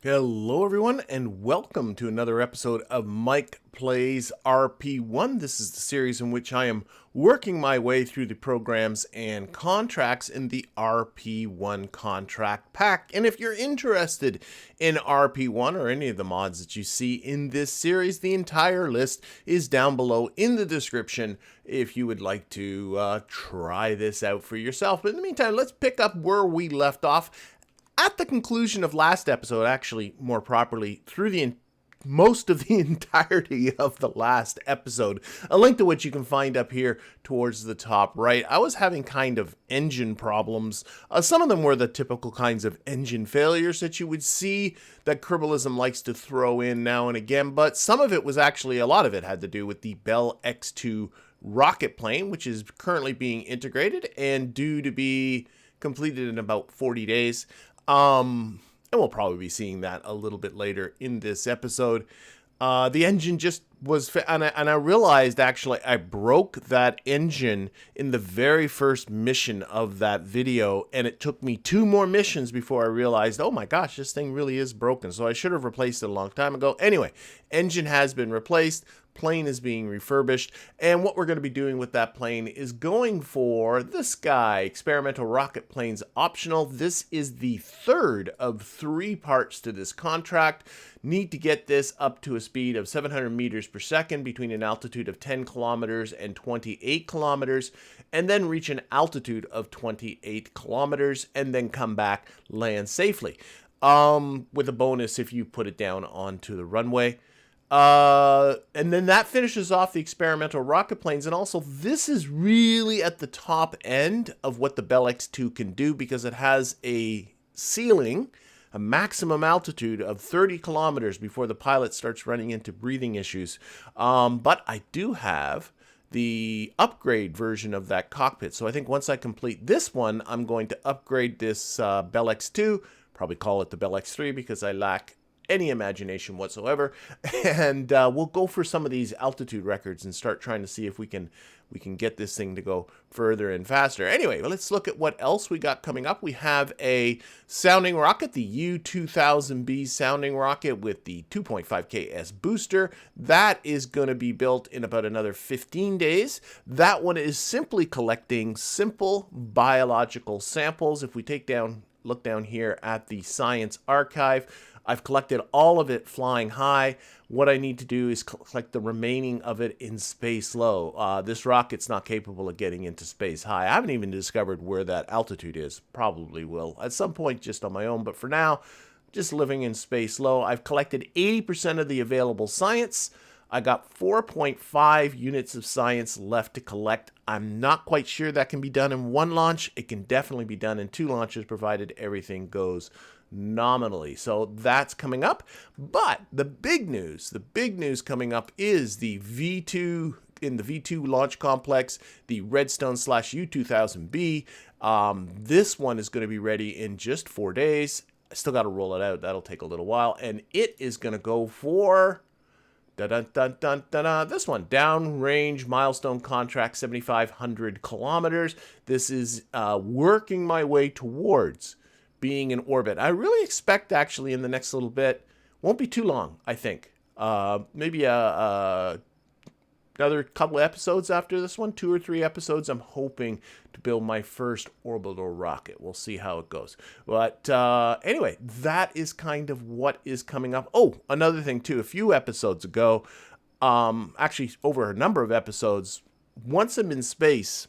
Hello everyone and welcome to another episode of Mike Plays RP1. This is the series in which I am working my way through the programs and contracts in the RP1 contract pack. And if you're interested in RP1 or any of the mods that you see in this series, the entire list is down below in the description if you would like to try this out for yourself. But in the meantime, let's pick up where we left off. At the conclusion of last episode, actually more properly, through the most of the entirety of the last episode, a link to which you can find up here towards the top right, I was having kind of engine problems. Some of them were the typical kinds of engine failures that you would see that Realism likes to throw in now and again, but some of it was actually, a lot of it had to do with the Bell X2 rocket plane, which is currently being integrated and due to be completed in about 40 days. And we'll probably be seeing that a little bit later in this episode. The engine just was, and I realized actually I broke that engine in the very first mission of that video, and it took me 2 more missions before I realized, oh my gosh, this thing really is broken. So I should have replaced it a long time ago. Anyway, engine has been replaced. Plane is being refurbished, and what we're going to be doing with that plane is going for this guy, Experimental Rocket Planes Optional. This is the third of 3 parts to this contract. Need to get this up to a speed of 700 meters per second between an altitude of 10 kilometers and 28 kilometers, and then reach an altitude of 28 kilometers, and then come back, land safely. With a bonus if you put it down onto the runway. And then that finishes off the experimental rocket planes. And also, this is really at the top end of what the Bell X2 can do because it has a ceiling, a maximum altitude of 30 kilometers before the pilot starts running into breathing issues. But I do have the upgrade version of that cockpit. So I think once I complete this one, I'm going to upgrade this Bell X2, probably call it the Bell X3 because I lack any imagination whatsoever, and we'll go for some of these altitude records and start trying to see if we can get this thing to go further and faster. Anyway, let's look at what else we got coming up. We have a sounding rocket, the U-2000B sounding rocket with the 2.5K S booster. That is going to be built in about another 15 days. That one is simply collecting simple biological samples. If we look down here at the science archive, I've collected all of it flying high. What I need to do is collect the remaining of it in space low. This rocket's not capable of getting into space high. I haven't even discovered where that altitude is. Probably will at some point just on my own, but for now, just living in space low. I've collected 80% of the available science. I got 4.5 units of science left to collect. I'm not quite sure that can be done in 1 launch. It can definitely be done in 2 launches, provided everything goes nominally. So that's coming up. But the big news coming up is the V2 in the V2 launch complex, the Redstone / U-2000B. This one is going to be ready in just 4 days. I still got to roll it out. That'll take a little while, and it is going to go for this one, downrange milestone contract, 7,500 kilometers. This is working my way towards being in orbit. I really expect actually in the next little bit, won't be too long, I think. Maybe another couple episodes after this one, 2 or 3 episodes. I'm hoping to build my first orbital rocket. We'll see how it goes. But anyway, that is kind of what is coming up. Oh, another thing too, a few episodes ago, actually over a number of episodes, once I'm in space,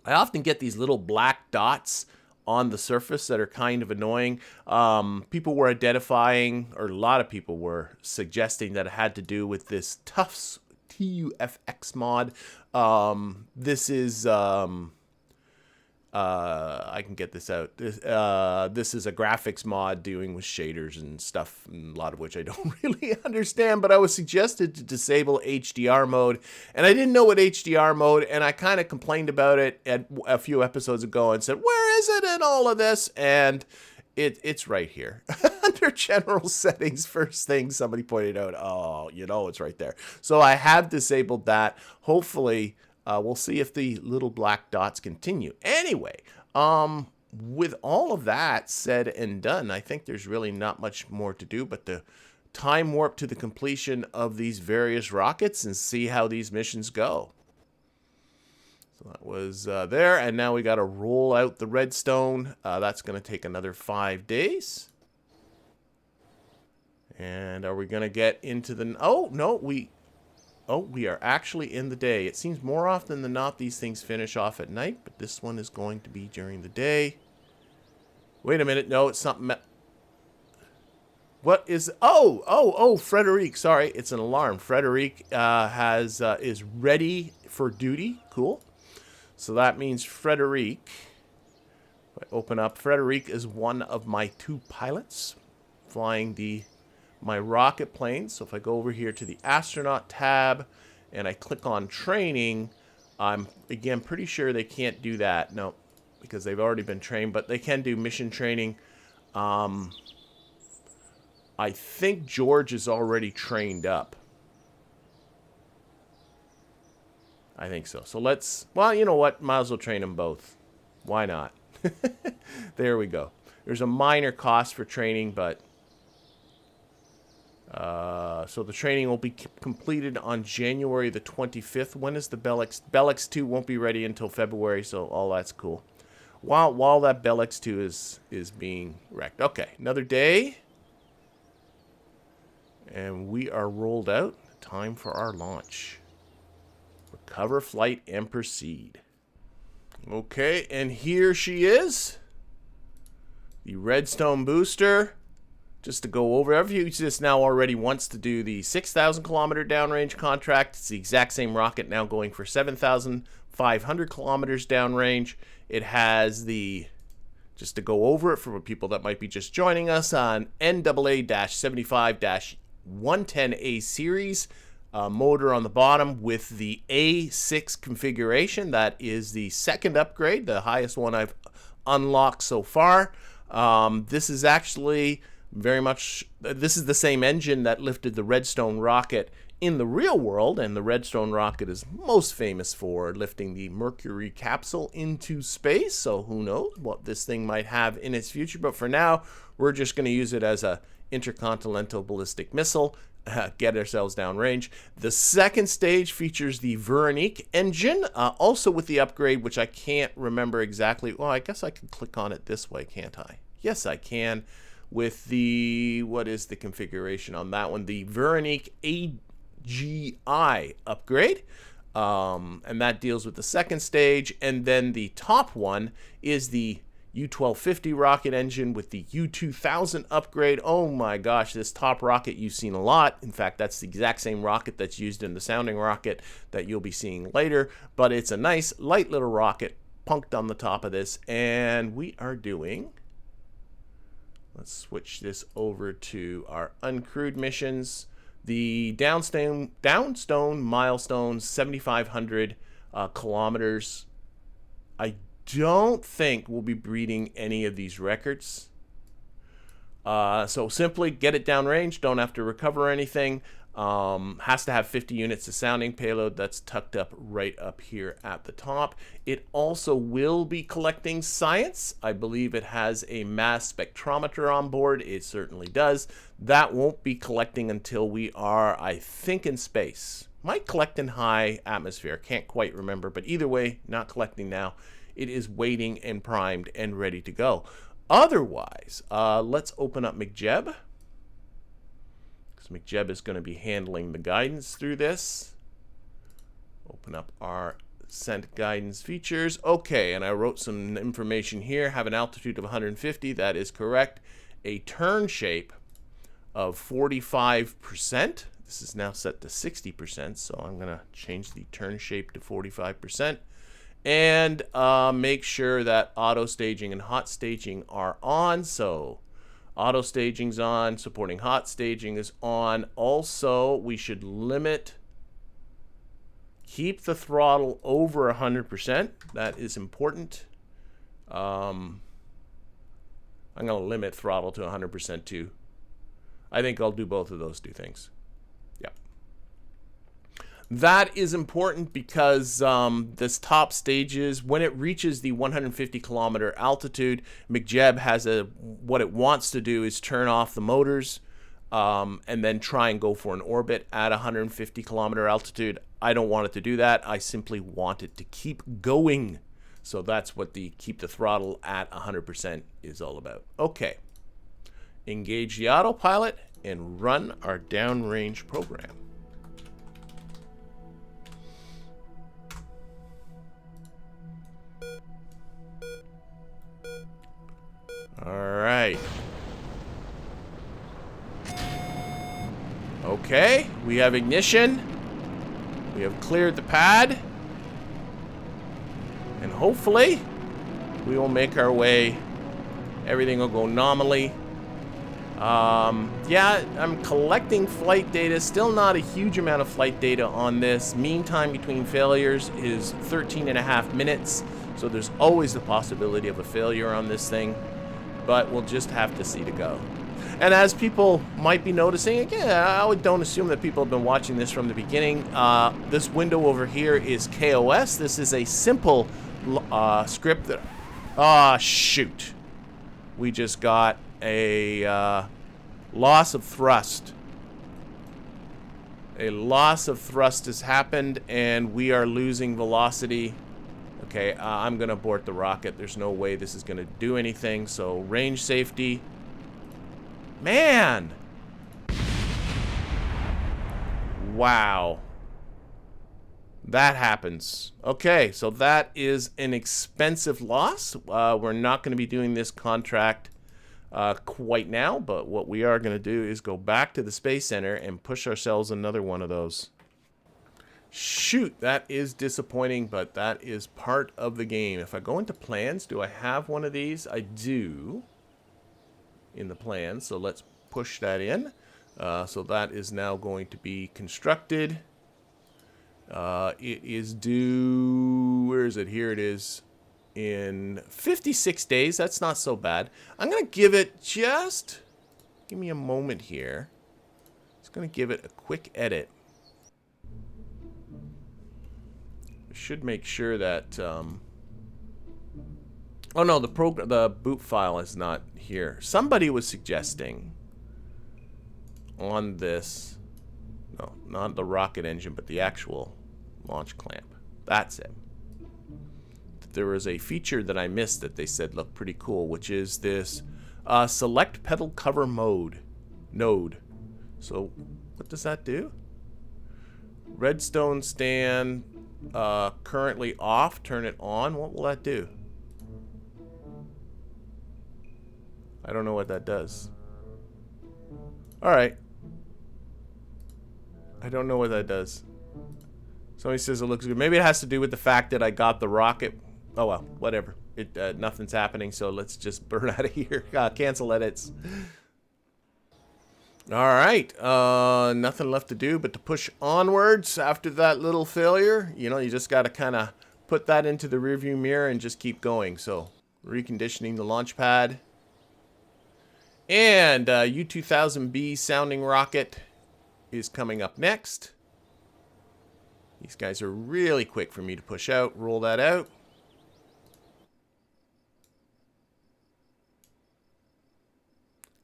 I often get these little black dots on the surface that are kind of annoying. People were identifying, or a lot of people were suggesting that it had to do with this Tufts TUFX mod. This is I can get this out. This is a graphics mod dealing with shaders and stuff, a lot of which I don't really understand, but I was suggested to disable HDR mode, and I didn't know what HDR mode, and I kind of complained about it at a few episodes ago and said, where is it in all of this? And it's right here. Under general settings, first thing somebody pointed out, oh, it's right there. So I have disabled that. Hopefully, we'll see if the little black dots continue. Anyway, with all of that said and done, I think there's really not much more to do but to time warp to the completion of these various rockets and see how these missions go. So that was there, and now we got to roll out the Redstone. That's going to take another 5 days. And are we going to get into the... Oh, no, we are actually in the day. It seems more often than not these things finish off at night, but this one is going to be during the day. Wait a minute. No, it's something... What is... Oh, Frederic. Sorry, it's an alarm. Frederic is ready for duty. Cool. So that means Frederic... If I open up, Frederic is one of my 2 pilots flying my rocket plane. So if I go over here to the astronaut tab and I click on training, I'm again pretty sure they can't do that. No, because they've already been trained, but they can do mission training. I think George is already trained up. I think so. So let's, well, you know what? Might as well train them both. Why not? There we go. There's a minor cost for training, but so the training will be completed on January the 25th. When is the Bell X2 won't be ready until February, so all that's cool. While that Bell X2 is being wrecked. Okay, another day. And we are rolled out. Time for our launch. Recover flight and proceed. Okay, and here she is. The Redstone booster. Just to go over, everybody just now already wants to do the 6,000 kilometer downrange contract. It's the exact same rocket now going for 7,500 kilometers downrange. It has the, just to go over it for people that might be just joining us, on NAA-75-110A series. Motor on the bottom with the A6 configuration. That is the second upgrade, the highest one I've unlocked so far. This is actually very much, this is the same engine that lifted the Redstone rocket in the real world, and the Redstone rocket is most famous for lifting the Mercury capsule into space, so who knows what this thing might have in its future. But for now, we're just going to use it as a intercontinental ballistic missile, get ourselves downrange. The second stage features the Veronique engine, also with the upgrade, which I can't remember exactly. Well, I guess I can click on it this way, can't I? Yes, I can. With the, what is the configuration on that one? The Veronique AGI upgrade. And that deals with the second stage. And then the top one is the U-1250 rocket engine with the U-2000 upgrade. Oh my gosh, this top rocket you've seen a lot. In fact, that's the exact same rocket that's used in the sounding rocket that you'll be seeing later. But it's a nice, light little rocket punked on the top of this. And we are doing... Let's switch this over to our uncrewed missions. The downstone milestone, 7,500 kilometers. I don't think we'll be beating any of these records. So simply get it downrange. Don't have to recover anything. Has to have 50 units of sounding payload. That's tucked up right up here at the top. It also will be collecting science. I believe it has a mass spectrometer on board. It certainly does. That won't be collecting until we are, I think, in space. Might collect in high atmosphere. Can't quite remember. But either way, not collecting now. It is waiting and primed and ready to go. Otherwise, let's open up McJeb. McJeb is going to be handling the guidance through this. Open up our sent guidance features. Okay, and I wrote some information here. Have an altitude of 150. That is correct. A turn shape of 45%. This is now set to 60%, so I'm going to change the turn shape to 45%. And make sure that auto staging and hot staging are on. So auto staging's on, supporting hot staging is on. Also, we should keep the throttle over 100%. That is important. I'm going to limit throttle to 100% too. I think I'll do both of those two things. Yeah. That is important because this top stages, when it reaches the 150 kilometer altitude, McJeb has what it wants to do is turn off the motors and then try and go for an orbit at 150 kilometer altitude. I don't want it to do that. I simply want it to keep going. So that's what the keep the throttle at 100% is all about. Okay. Engage the autopilot and run our downrange program. All right. Okay, we have ignition. We have cleared the pad. And hopefully, we will make our way. Everything will go nominally. Yeah, I'm collecting flight data. Still not a huge amount of flight data on this. Mean time between failures is 13.5 minutes. So there's always the possibility of a failure on this thing. But we'll just have to see to go. And as people might be noticing, again, I don't assume that people have been watching this from the beginning. This window over here is KOS. This is a simple script that... Ah, shoot. We just got a loss of thrust. A loss of thrust has happened, and we are losing velocity. Okay, I'm going to abort the rocket. There's no way this is going to do anything. So, range safety. Man! Wow. That happens. Okay, so that is an expensive loss. We're not going to be doing this contract quite now, but what we are going to do is go back to the Space Center and push ourselves another one of those. Shoot, that is disappointing, but that is part of the game. If I go into plans, do I have one of these? I do in the plans, so let's push that in. So that is now going to be constructed. It is due, where is it? Here it is, in 56 days. That's not so bad. I'm going to give it just, give me a moment here. Just going to give it a quick edit. Should make sure that oh no, the boot file is not here. Somebody was suggesting on this, no, not the rocket engine, but the actual launch clamp. That's it. There was a feature that I missed that they said looked pretty cool, which is this select pedal cover node. So what does that do? Redstone stand currently off, turn it on. What will that do? I don't know what that does. Alright. I don't know what that does. Somebody says it looks good. Maybe it has to do with the fact that I got the rocket. Oh well, whatever. Nothing's happening, so let's just burn out of here. Cancel edits. Alright, nothing left to do but to push onwards after that little failure. You know, you just got to kind of put that into the rearview mirror and just keep going. So, reconditioning the launch pad. And U-2000B sounding rocket is coming up next. These guys are really quick for me to push out. Roll that out.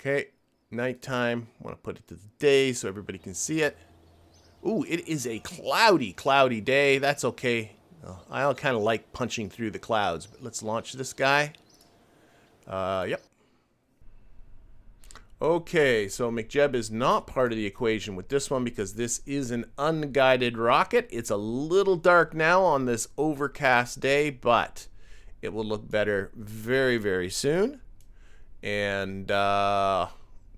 Okay. Nighttime. I want to put it to the day so everybody can see it. Ooh, it is a cloudy day. That's okay. I kind of like punching through the clouds. But let's launch this guy. Yep. Okay, so McJeb is not part of the equation with this one because this is an unguided rocket. It's a little dark now on this overcast day, but it will look better very, very soon. And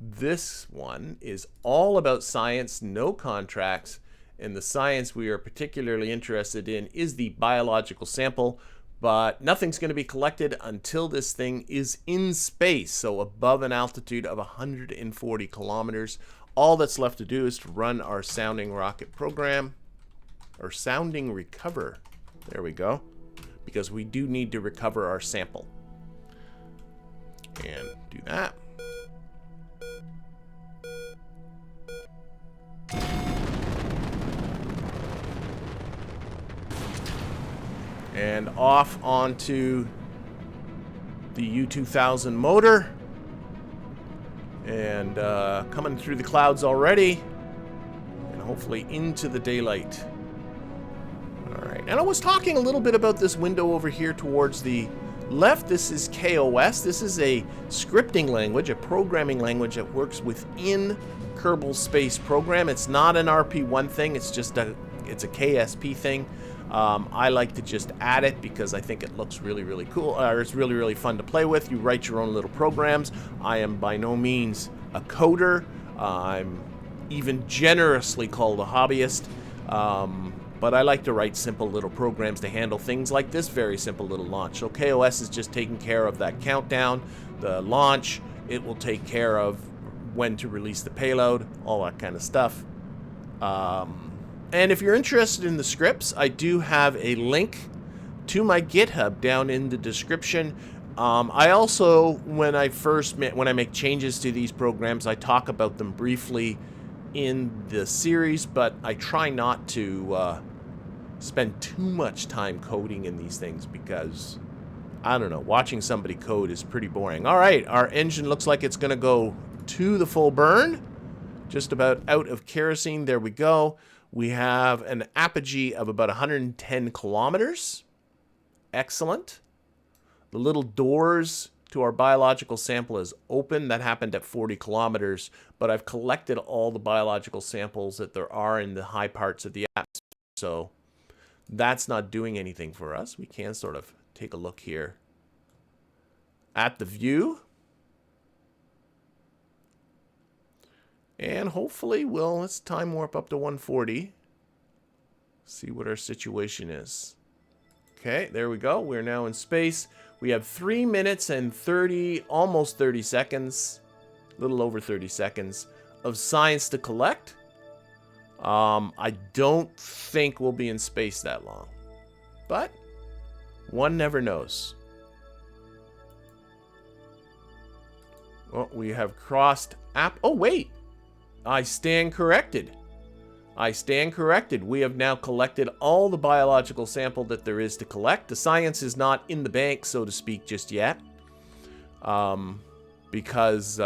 this one is all about science, no contracts, and the science we are particularly interested in is the biological sample, but nothing's going to be collected until this thing is in space, so above an altitude of 140 kilometers. All that's left to do is to run our sounding rocket program, or sounding recover. There we go, because we do need to recover our sample. And do that. And off onto the U2000 motor. And coming through the clouds already. And hopefully into the daylight. Alright, and I was talking a little bit about this window over here towards the left. This is KOS. This is a scripting language, a programming language that works within Kerbal Space Program. It's not an RP1 thing, it's just it's a KSP thing. I like to just add it because I think it looks really, really cool. It's really, really fun to play with. You write your own little programs. I am by no means a coder. I'm even generously called a hobbyist. But I like to write simple little programs to handle things like this very simple little launch. So KOS is just taking care of that countdown, the launch. It will take care of when to release the payload, all that kind of stuff. And if you're interested in the scripts, I do have a link to my GitHub down in the description. I also, when I make changes to these programs, I talk about them briefly in the series, but I try not to spend too much time coding in these things because, I don't know, watching somebody code is pretty boring. All right, our engine looks like it's going to go to the full burn. Just about out of kerosene. There we go. We have an apogee of about 110 kilometers. Excellent. The little doors to our biological sample is open. That happened at 40 kilometers, but I've collected all the biological samples that there are in the high parts of the atmosphere, so that's not doing anything for us. We can sort of take a look here at the view. And hopefully let's time warp up to 140. See what our situation is. Okay, there we go. We're now in space. We have 3 minutes and almost 30 seconds, a little over 30 seconds of science to collect. I don't think we'll be in space that long, but one never knows. Well, we have crossed oh, wait. I stand corrected. I stand corrected. We have now collected all the biological sample that there is to collect. The science is not in the bank, so to speak, just yet. Because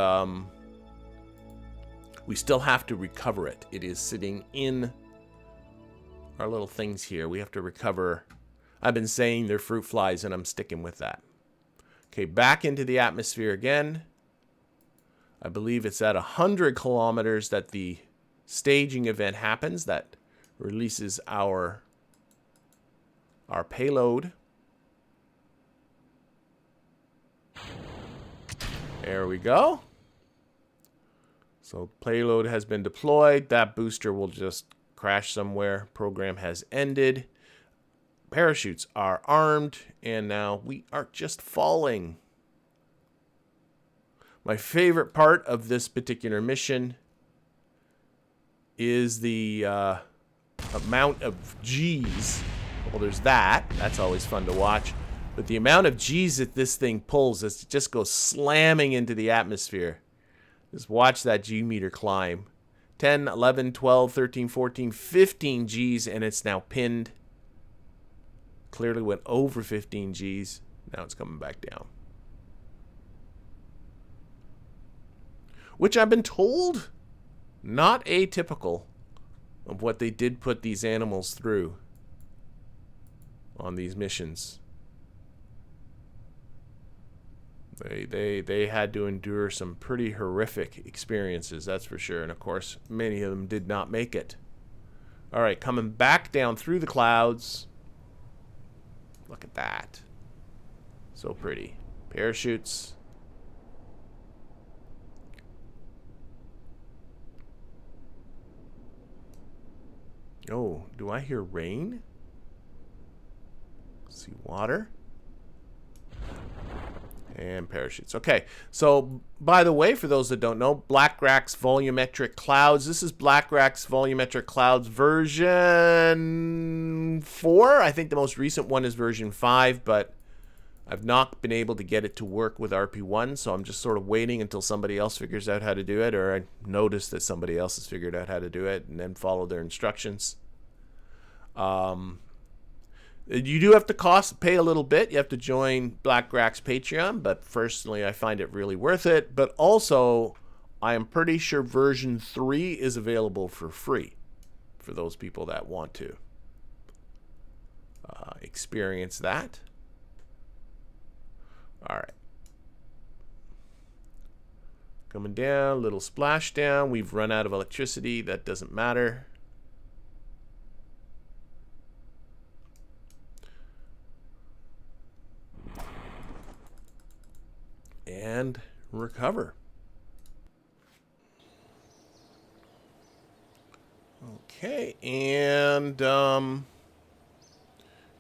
we still have to recover it. It is sitting in our little things here. We have to recover. I've been saying they're fruit flies, and I'm sticking with that. Okay, back into the atmosphere again. I believe it's at 100 kilometers that the staging event happens that releases our payload. There we go. So payload has been deployed. That booster will just crash somewhere. Program has ended. Parachutes are armed, and now we are just falling. My favorite part of this particular mission is the amount of G's. Well, there's that. That's always fun to watch. But the amount of G's that this thing pulls as it just goes slamming into the atmosphere. Just watch that G meter climb. 10, 11, 12, 13, 14, 15 G's, and it's now pinned. Clearly went over 15 G's. Now it's coming back down. Which I've been told, not atypical of what they did put these animals through on these missions. They had to endure some pretty horrific experiences, that's for sure. And of course, many of them did not make it. All right, coming back down through the clouds. Look at that. So pretty. Parachutes. Oh, do I hear rain? Let's see, water. And parachutes. Okay, so by the way, for those that don't know, BlackRock's Volumetric Clouds. This is BlackRock's Volumetric Clouds version 4. I think the most recent one is version 5, but I've not been able to get it to work with RP1, so I'm just sort of waiting until somebody else figures out how to do it, or I notice that somebody else has figured out how to do it, and then follow their instructions. You do have to pay a little bit. You have to join BlackRack's Patreon, but personally, I find it really worth it. But also, I am pretty sure version 3 is available for free for those people that want to experience that. All right. Coming down, little splash down. We've run out of electricity. That doesn't matter. And recover. Okay, and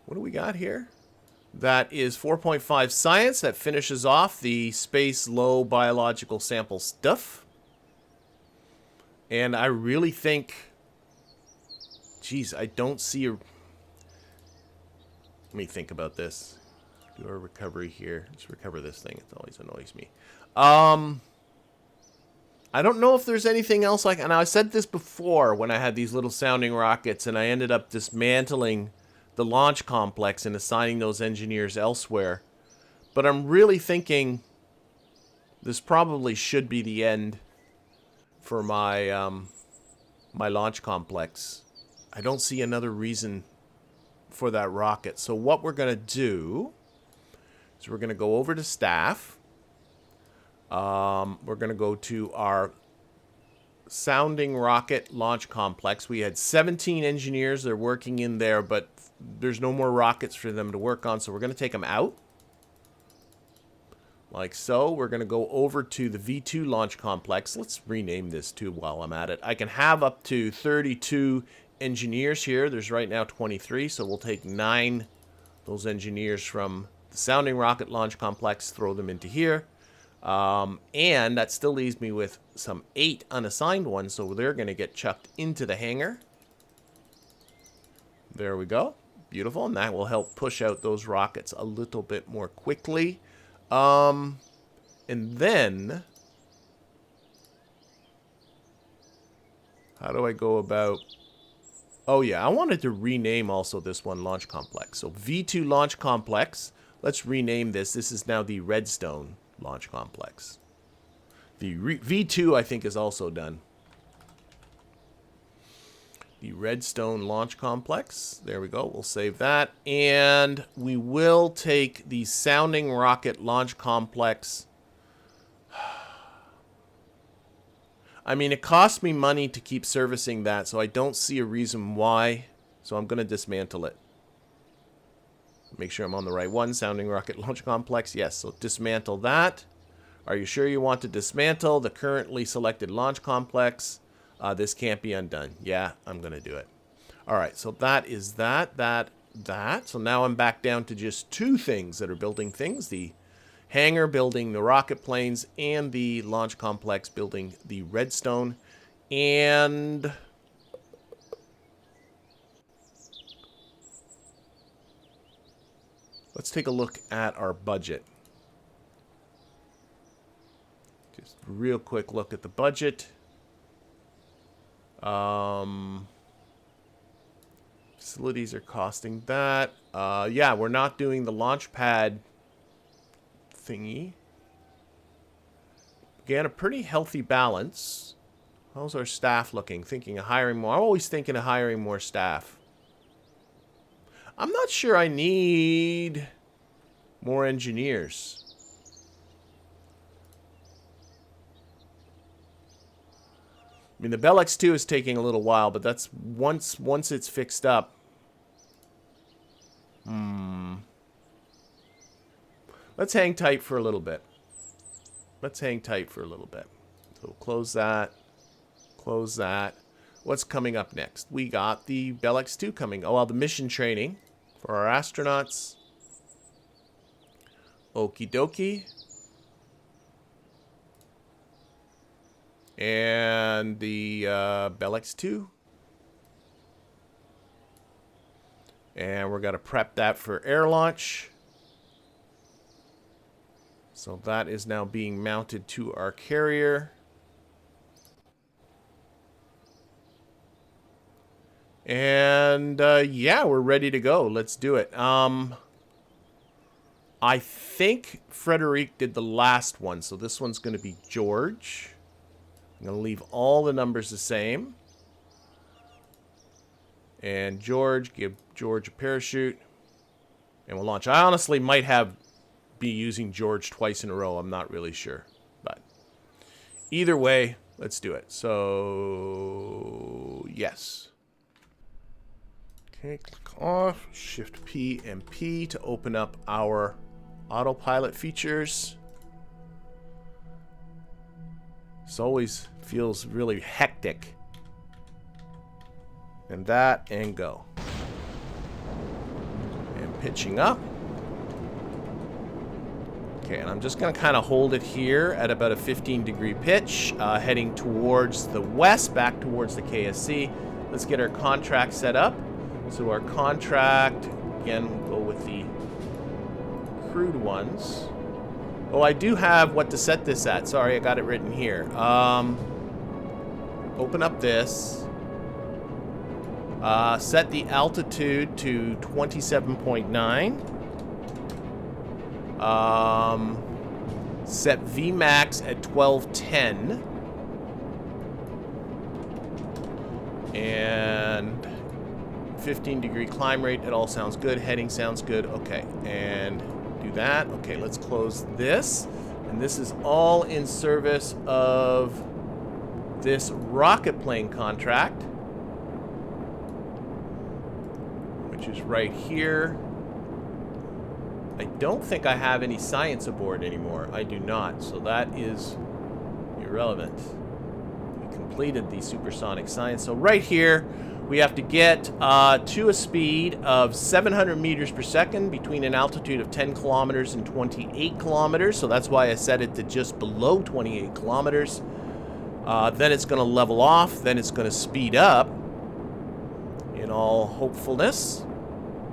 what do we got here? That is 4.5 science. That finishes off the space low biological sample stuff. And I really think, geez, I don't see a... Let me think about this. Do a recovery here. Let's recover this thing. It always annoys me. I don't know if there's anything else like... And I said this before when I had these little sounding rockets and I ended up dismantling the launch complex and assigning those engineers elsewhere. But I'm really thinking this probably should be the end for my my launch complex. I don't see another reason for that rocket. So what we're going to do is we're going to go over to staff. We're going to go to our sounding rocket launch complex. We had 17 engineers. They're working in there, but there's no more rockets for them to work on, so we're going to take them out. Like so. We're going to go over to the V2 launch complex. Let's rename this too while I'm at it. I can have up to 32 engineers here. There's right now 23, so we'll take 9 those engineers from the sounding rocket launch complex, throw them into here. And that still leaves me with some 8 unassigned ones, so they're going to get chucked into the hangar. There we go. Beautiful, and that will help push out those rockets a little bit more quickly. And then, how do I go about... Oh yeah, I wanted to rename also this one launch complex. So V2 launch complex, let's rename this. This is now the Redstone launch complex. The V2 I think is also done. The Redstone launch complex. There we go. We'll save that. And we will take the sounding rocket launch complex. I mean, it costs me money to keep servicing that, so I don't see a reason why. So I'm going to dismantle it. Make sure I'm on the right one. Sounding rocket launch complex. Yes, so dismantle that. Are you sure you want to dismantle the currently selected launch complex? This can't be undone. Yeah, I'm going to do it. All right, so that is that. So now I'm back down to just 2 things that are building things. The hangar building the rocket planes and the launch complex building the Redstone. And... let's take a look at our budget. Just a real quick look at the budget. Facilities are costing that. Yeah, we're not doing the launch pad thingy. Again, a pretty healthy balance. How's our staff looking? Thinking of hiring more. I'm always thinking of hiring more staff. I'm not sure I need more engineers. I mean, the Bell X2 is taking a little while, but that's once it's fixed up. Let's hang tight for a little bit. So we'll close that. Close that. What's coming up next? We got the Bell X2 coming. Oh, well, the mission training for our astronauts. Okie dokie. And the Bell X2. And we're going to prep that for air launch. So that is now being mounted to our carrier. And yeah, we're ready to go. Let's do it. I think Frederic did the last one, so this one's going to be George. I'm going to leave all the numbers the same. And George, give George a parachute. And we'll launch. I honestly might be using George twice in a row. I'm not really sure. But either way, let's do it. So, yes. Okay, click off. Shift P and P to open up our autopilot features. This always feels really hectic. And that, and go. And pitching up. Okay, and I'm just going to kind of hold it here at about a 15-degree pitch, heading towards the west, back towards the KSC. Let's get our contract set up. So our contract, again, we'll go with the crude ones. Oh, I do have what to set this at. Sorry, I got it written here. Open up this. Set the altitude to 27.9. Set Vmax at 1210. And 15-degree climb rate. It all sounds good. Heading sounds good. Okay, and do that. Okay, let's close this. And this is all in service of this rocket plane contract, which is right here. I don't think I have any science aboard anymore. I do not, so that is irrelevant. We completed the supersonic science. So right here, we have to get to a speed of 700 meters per second between an altitude of 10 kilometers and 28 kilometers. So that's why I set it to just below 28 kilometers. Then it's going to level off. Then it's going to speed up in all hopefulness.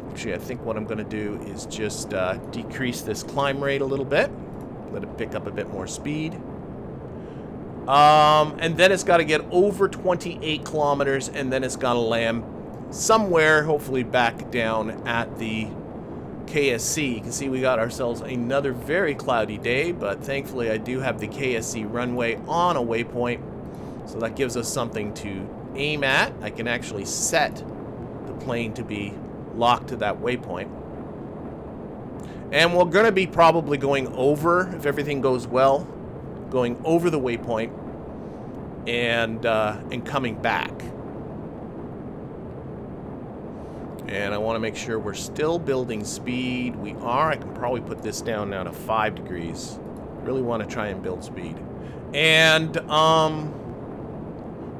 Actually, I think what I'm going to do is just decrease this climb rate a little bit. Let it pick up a bit more speed. And then it's got to get over 28 kilometers, and then it's got to land somewhere, hopefully back down at the KSC. You can see we got ourselves another very cloudy day, but thankfully I do have the KSC runway on a waypoint, so that gives us something to aim at. I can actually set the plane to be locked to that waypoint. And we're going to be probably going over, if everything goes well, going over the waypoint and coming back. And I want to make sure we're still building speed. We are. I can probably put this down now to 5 degrees. Really want to try and build speed. And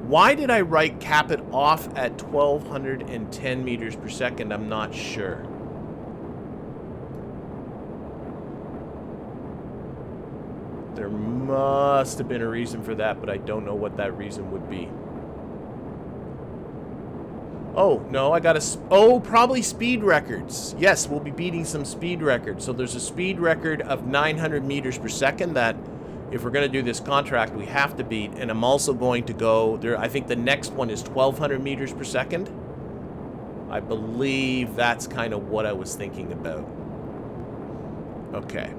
why did I write cap it off at 1210 meters per second? I'm not sure. There must have been a reason for that, but I don't know what that reason would be. Oh, no, I got probably speed records. Yes, we'll be beating some speed records. So there's a speed record of 900 meters per second that if we're going to do this contract, we have to beat. And I'm also going to go there. I think the next one is 1200 meters per second. I believe that's kind of what I was thinking about. Okay.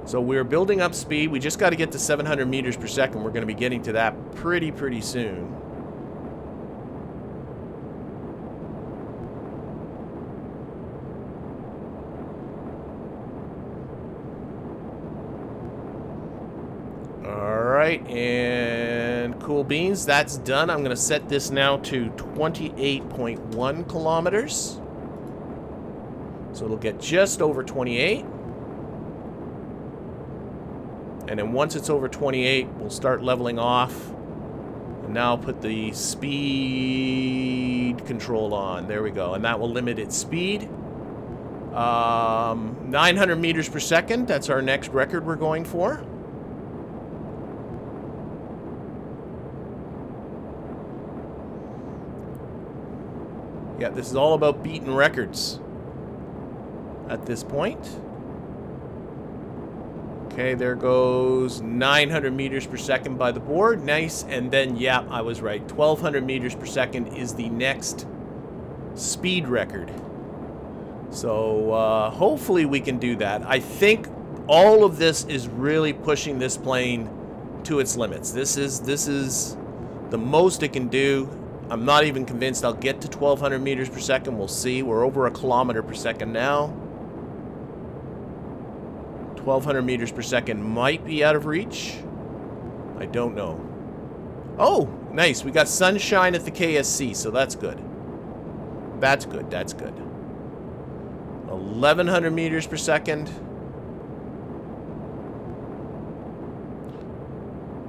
So we're building up speed. We just got to get to 700 meters per second. We're going to be getting to that pretty soon. Alright, and cool beans, that's done. I'm going to set this now to 28.1 kilometers. So it'll get just over 28. And then once it's over 28, we'll start leveling off. And now I'll put the speed control on. There we go. And that will limit its speed. 900 meters per second. That's our next record we're going for. Yeah, this is all about beating records at this point. Okay, there goes 900 meters per second by the board. Nice. And then, yeah, I was right. 1200 meters per second is the next speed record. So hopefully we can do that. I think all of this is really pushing this plane to its limits. This is the most it can do. I'm not even convinced I'll get to 1200 meters per second. We'll see. We're over a kilometer per second now. 1200 meters per second might be out of reach. I don't know. Oh, nice. We got sunshine at the KSC, so that's good. That's good. That's good. 1100 meters per second.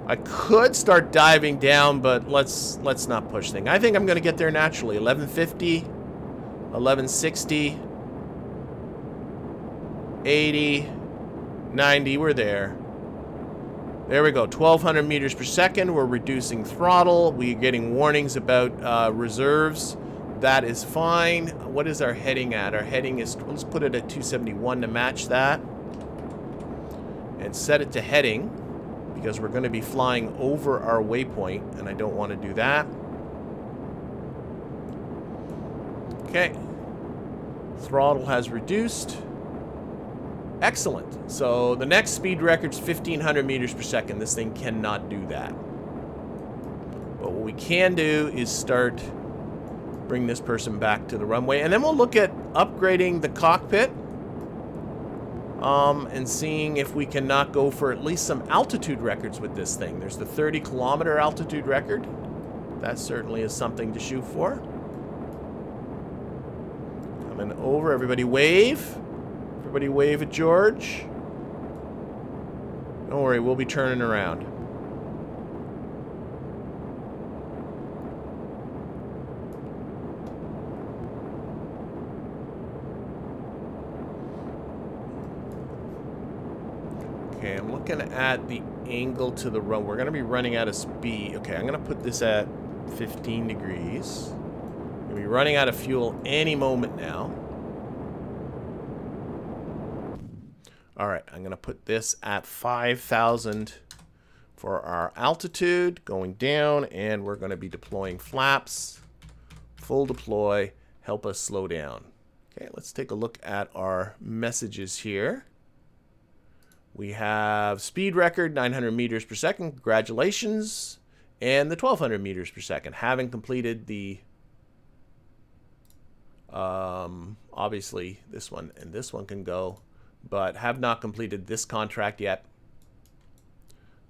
I could start diving down, but let's not push things. I think I'm going to get there naturally. 1150, 1160, 80, 90. We're there. There we go. 1200 meters per second. We're reducing throttle. We're getting warnings about reserves. That is fine. What is our heading at? Our heading is, let's put it at 271 to match that. And set it to heading, because we're going to be flying over our waypoint, and I don't want to do that. Okay. Throttle has reduced. Excellent. So the next speed record's 1500 meters per second. This thing cannot do that. But what we can do is start bring this person back to the runway, and then we'll look at upgrading the cockpit and seeing if we cannot go for at least some altitude records with this thing. There's the 30-kilometer altitude record. That certainly is something to shoot for. Coming over. Everybody wave. Everybody wave at George. Don't worry, we'll be turning around. Okay, I'm looking at the angle to the run. We're going to be running out of speed. Okay, I'm going to put this at 15 degrees. We're going to be running out of fuel any moment now. All right, I'm going to put this at 5,000 for our altitude, going down, and we're going to be deploying flaps. Full deploy, help us slow down. Okay, let's take a look at our messages here. We have speed record, 900 meters per second. Congratulations. And the 1200 meters per second. Having completed the, obviously, this one and this one can go, but have not completed this contract yet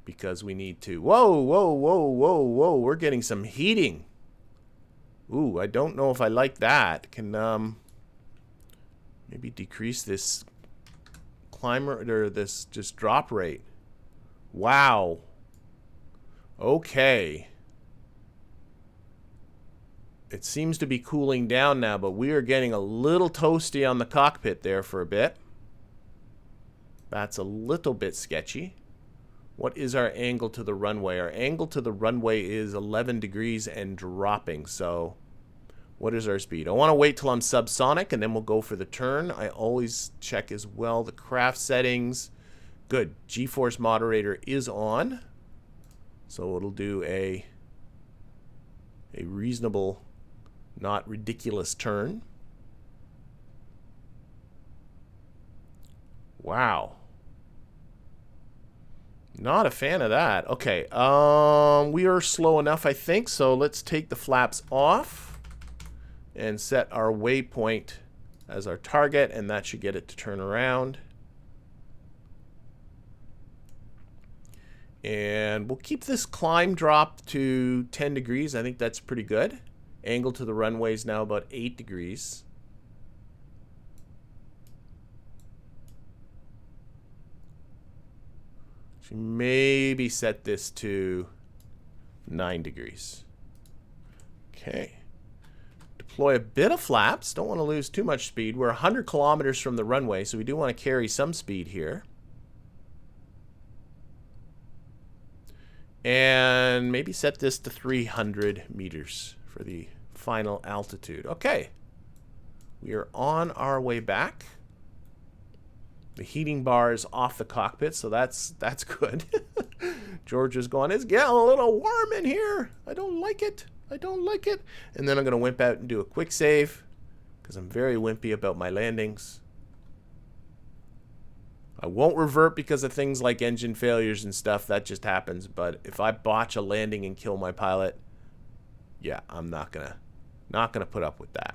because we need to. Whoa, whoa, whoa, whoa, whoa. We're getting some heating. Ooh, I don't know if I like that. Can maybe decrease this climber or this just drop rate. Wow. Okay. It seems to be cooling down now, but we are getting a little toasty on the cockpit there for a bit. That's a little bit sketchy. What is our angle to the runway? Our angle to the runway is 11 degrees and dropping. So what is our speed? I want to wait till I'm subsonic and then we'll go for the turn. I always check as well the craft settings. Good. GeForce moderator is on. So it'll do a reasonable, not ridiculous turn. Wow. Not a fan of that. Okay. We are slow enough, I think. So let's take the flaps off and set our waypoint as our target, and that should get it to turn around. And we'll keep this climb drop to 10 degrees. I think that's pretty good. Angle to the runway is now about 8 degrees. So maybe set this to 9 degrees. Okay. Deploy a bit of flaps. Don't want to lose too much speed. We're 100 kilometers from the runway, so we do want to carry some speed here. And maybe set this to 300 meters for the final altitude. Okay. We are on our way back. The heating bar is off the cockpit, so that's good. George is going, it's getting a little warm in here. I don't like it. I don't like it. And then I'm going to wimp out and do a quick save because I'm very wimpy about my landings. I won't revert because of things like engine failures and stuff. That just happens. But if I botch a landing and kill my pilot, yeah, I'm not gonna put up with that.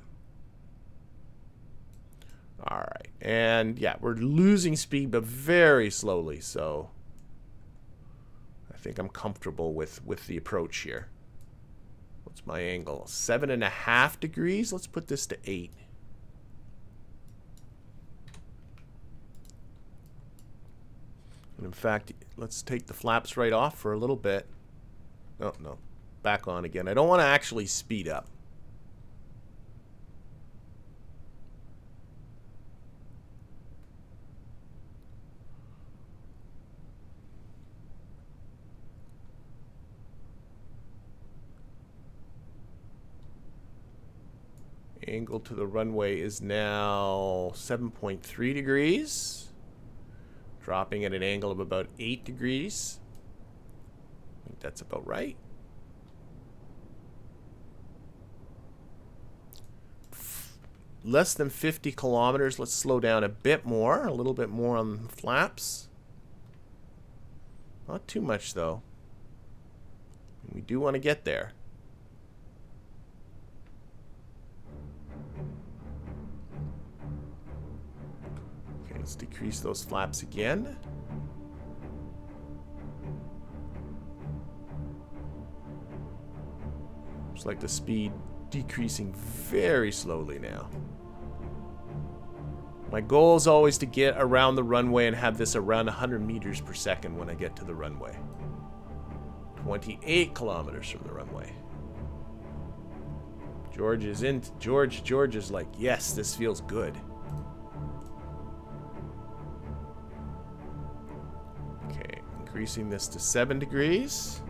All right, and yeah, we're losing speed, but very slowly. So I think I'm comfortable with the approach here. What's my angle? 7.5 degrees. Let's put this to 8. And in fact, let's take the flaps right off for a little bit. Oh, no. Back on again. I don't want to actually speed up. Angle to the runway is now 7.3 degrees. Dropping at an angle of about 8 degrees. I think that's about right. Less than 50 kilometers. Let's slow down a bit more. A little bit more on the flaps. Not too much, though. We do want to get there. Let's decrease those flaps again. Looks like the speed decreasing very slowly now. My goal is always to get around the runway and have this around 100 meters per second when I get to the runway. 28 kilometers from the runway. George is in. George is like, yes, this feels good. Increasing this to 7 degrees.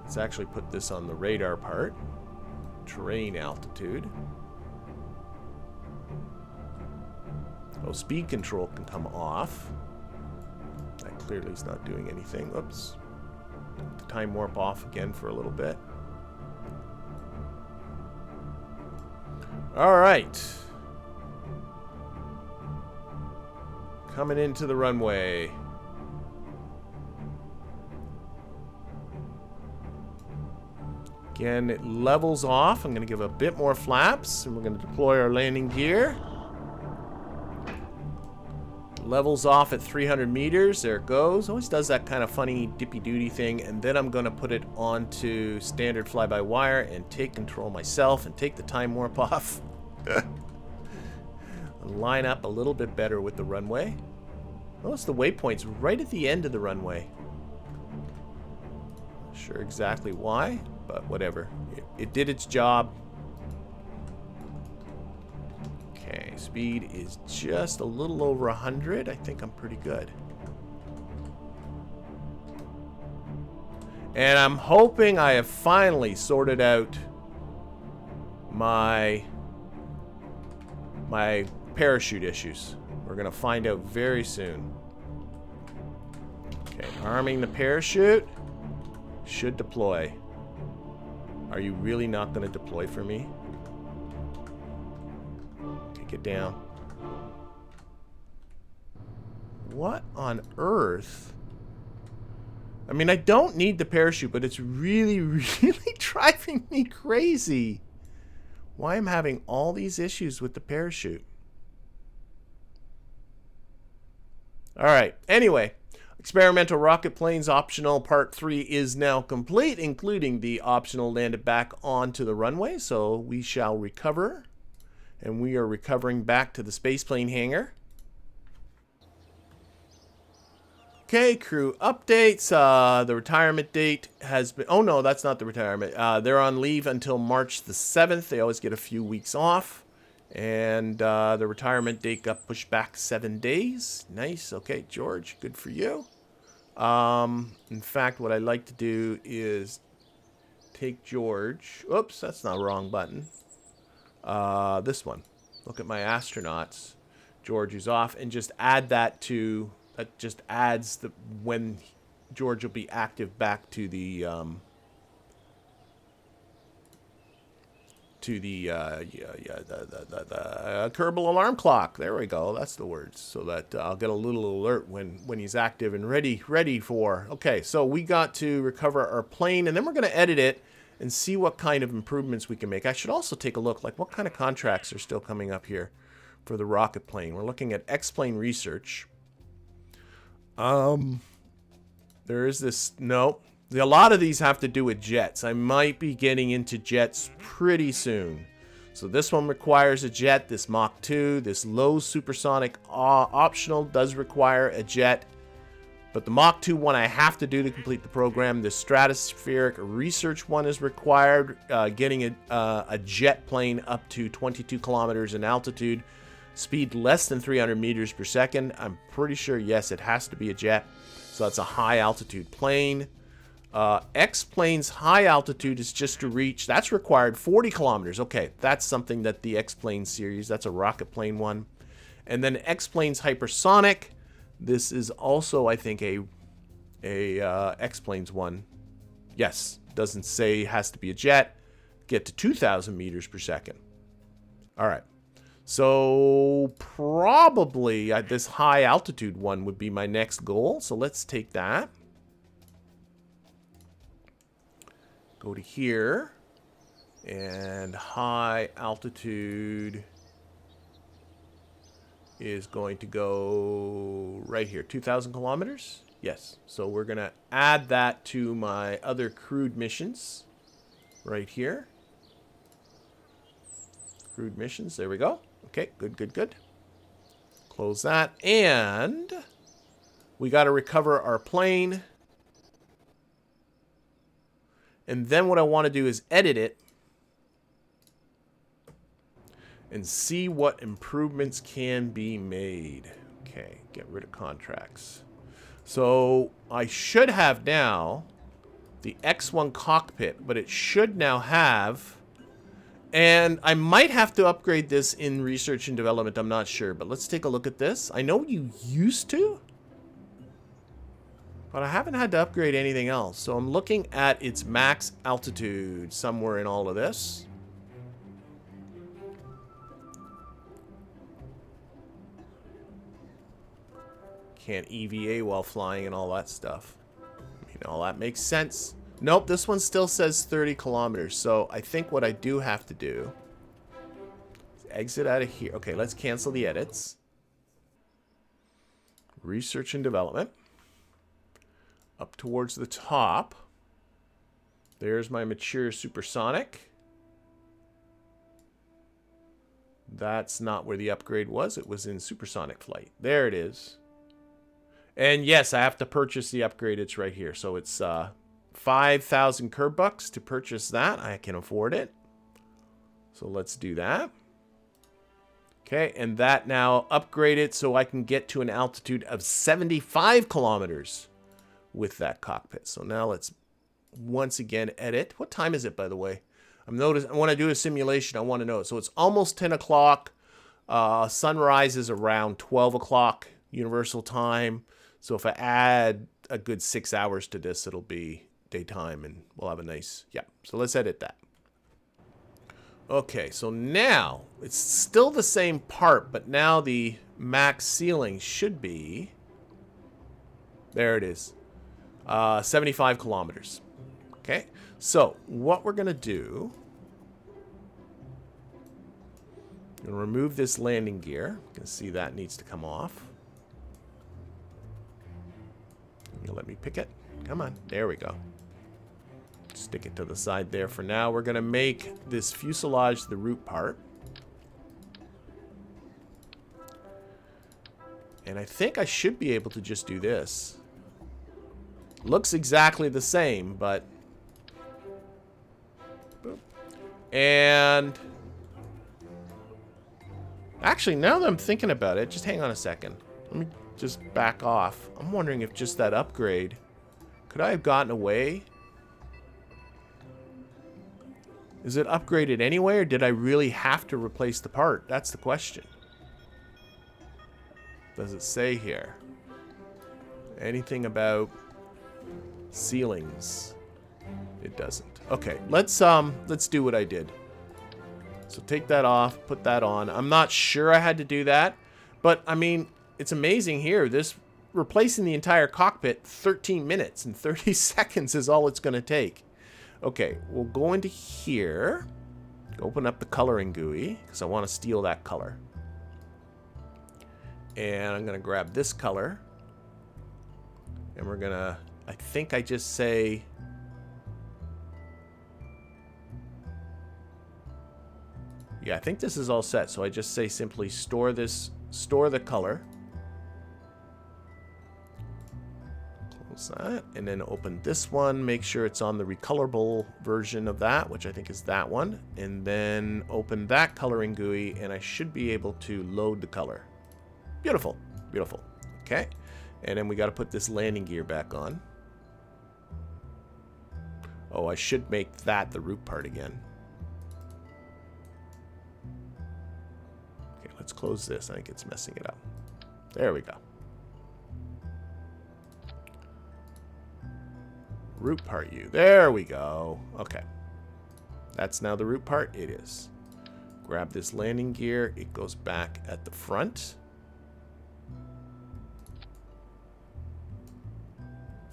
Let's actually put this on the radar part. Terrain altitude. Oh, speed control can come off. That clearly is not doing anything. Oops. Take the time warp off again for a little bit. All right. Coming into the runway. Again, it levels off. I'm going to give a bit more flaps, and we're going to deploy our landing gear. Levels off at 300 meters. There it goes. Always does that kind of funny dippy-doody thing. And then I'm going to put it onto standard fly-by-wire and take control myself and take the time warp off. Line up a little bit better with the runway. Notice the waypoint's right at the end of the runway. Not sure exactly why. But whatever. It did its job. Okay, speed is just a little over 100. I think I'm pretty good. And I'm hoping I have finally sorted out my parachute issues. We're going to find out very soon. Okay, arming the parachute. Should deploy. Are you really not going to deploy for me? Take it down. What on earth? I mean, I don't need the parachute, but it's really, really driving me crazy. Why I'm having all these issues with the parachute. All right. Anyway. Experimental rocket planes optional part 3 is now complete, including the optional landed back onto the runway. So we shall recover. And we are recovering back to the spaceplane hangar. Okay, crew updates. The retirement date has been... Oh, no, that's not the retirement. They're on leave until March the 7th. They always get a few weeks off. And the retirement date got pushed back 7 days. Nice. Okay, George, good for you. In fact, what I like to do is take George. Oops, that's not the wrong button. This one. Look at my astronauts. George is off, and just add that to, that just adds the, when George will be active back to the Kerbal alarm clock. There we go. That's the words. So that I'll get a little alert when he's active and ready for. Okay, so we got to recover our plane, and then we're going to edit it and see what kind of improvements we can make. I should also take a look, like what kind of contracts are still coming up here for the rocket plane. We're looking at X-plane research. There is this, no. A lot of these have to do with jets. I might be getting into jets pretty soon. So this one requires a jet, this Mach 2, this low supersonic optional does require a jet. But the Mach 2 one I have to do to complete the program. The stratospheric research one is required, getting a jet plane up to 22 kilometers in altitude, speed less than 300 meters per second. I'm pretty sure, yes, it has to be a jet. So that's a high altitude plane. X-plane's high altitude is just to reach, that's required 40 kilometers. Okay, that's something that the X-plane series, that's a rocket plane one. And then X-plane's hypersonic. This is also, I think, a X-plane's one. Yes, doesn't say it has to be a jet. Get to 2,000 meters per second. All right. So probably this high altitude one would be my next goal. So let's take that. Go to here. And high altitude is going to go right here, 2,000 kilometers. Yes, so we're going to add that to my other crewed missions right here. Crewed missions, there we go. Okay, good. Close that, and we got to recover our plane. And then what I want to do is edit it and see what improvements can be made. Okay, get rid of contracts. So I should have now the X1 cockpit, but it should now have, and I might have to upgrade this in research and development, I'm not sure, but let's take a look at this. I know you used to, but I haven't had to upgrade anything else. So I'm looking at its max altitude somewhere in all of this. Can't EVA while flying and all that stuff. I mean, all that makes sense. Nope, this one still says 30 kilometers. So I think what I do have to do is exit out of here. Okay, let's cancel the edits. Research and development. Up towards the top. There's my mature supersonic. That's not where the upgrade was. It was in supersonic flight. There it is. And yes, I have to purchase the upgrade. It's right here. So it's 5,000 curb bucks to purchase that. I can afford it. So let's do that. Okay, and that now upgraded so I can get to an altitude of 75 kilometers with that cockpit. So now let's once again edit. What time is it, by the way? I'm noticing when I do a simulation, I want to know. So it's almost 10 o'clock. Sunrise is around 12 o'clock universal time. So if I add a good 6 hours to this, it'll be daytime and we'll have a nice, yeah. So let's edit that. Okay, so now it's still the same part, but now the max ceiling should be, there it is, 75 kilometers. Okay, so what we're gonna do, I'm gonna remove this landing gear. You can see that needs to come off. You'll let me pick it. Come on, there we go. Stick it to the side there for now. We're gonna make this fuselage the root part. And I think I should be able to just do this. Looks exactly the same, but... And... Actually, now that I'm thinking about it, just hang on a second. Let me just back off. I'm wondering if just that upgrade... Could I have gotten away? Is it upgraded anyway, or did I really have to replace the part? That's the question. does it say here? Anything about ceilings? It doesn't. Okay, let's do what I did. So take that off, put that on. I'm not sure I had to do that, but I mean, it's amazing here. This replacing the entire cockpit, 13 minutes and 30 seconds is all it's going to take. Okay, we'll go into here, open up the coloring GUI because I want to steal that color. And I'm going to grab this color. And we're going to, I think I just say, yeah, I think this is all set. So I just say simply store the color. Close that. And then open this one. Make sure it's on the recolorable version of that, which I think is that one. And then open that coloring GUI, and I should be able to load the color. Beautiful. Beautiful. Okay. And then we got to put this landing gear back on. Oh, I should make that the root part again. Okay, let's close this. I think it's messing it up. There we go. Root part U. There we go. Okay. That's now the root part. It is. Grab this landing gear. It goes back at the front.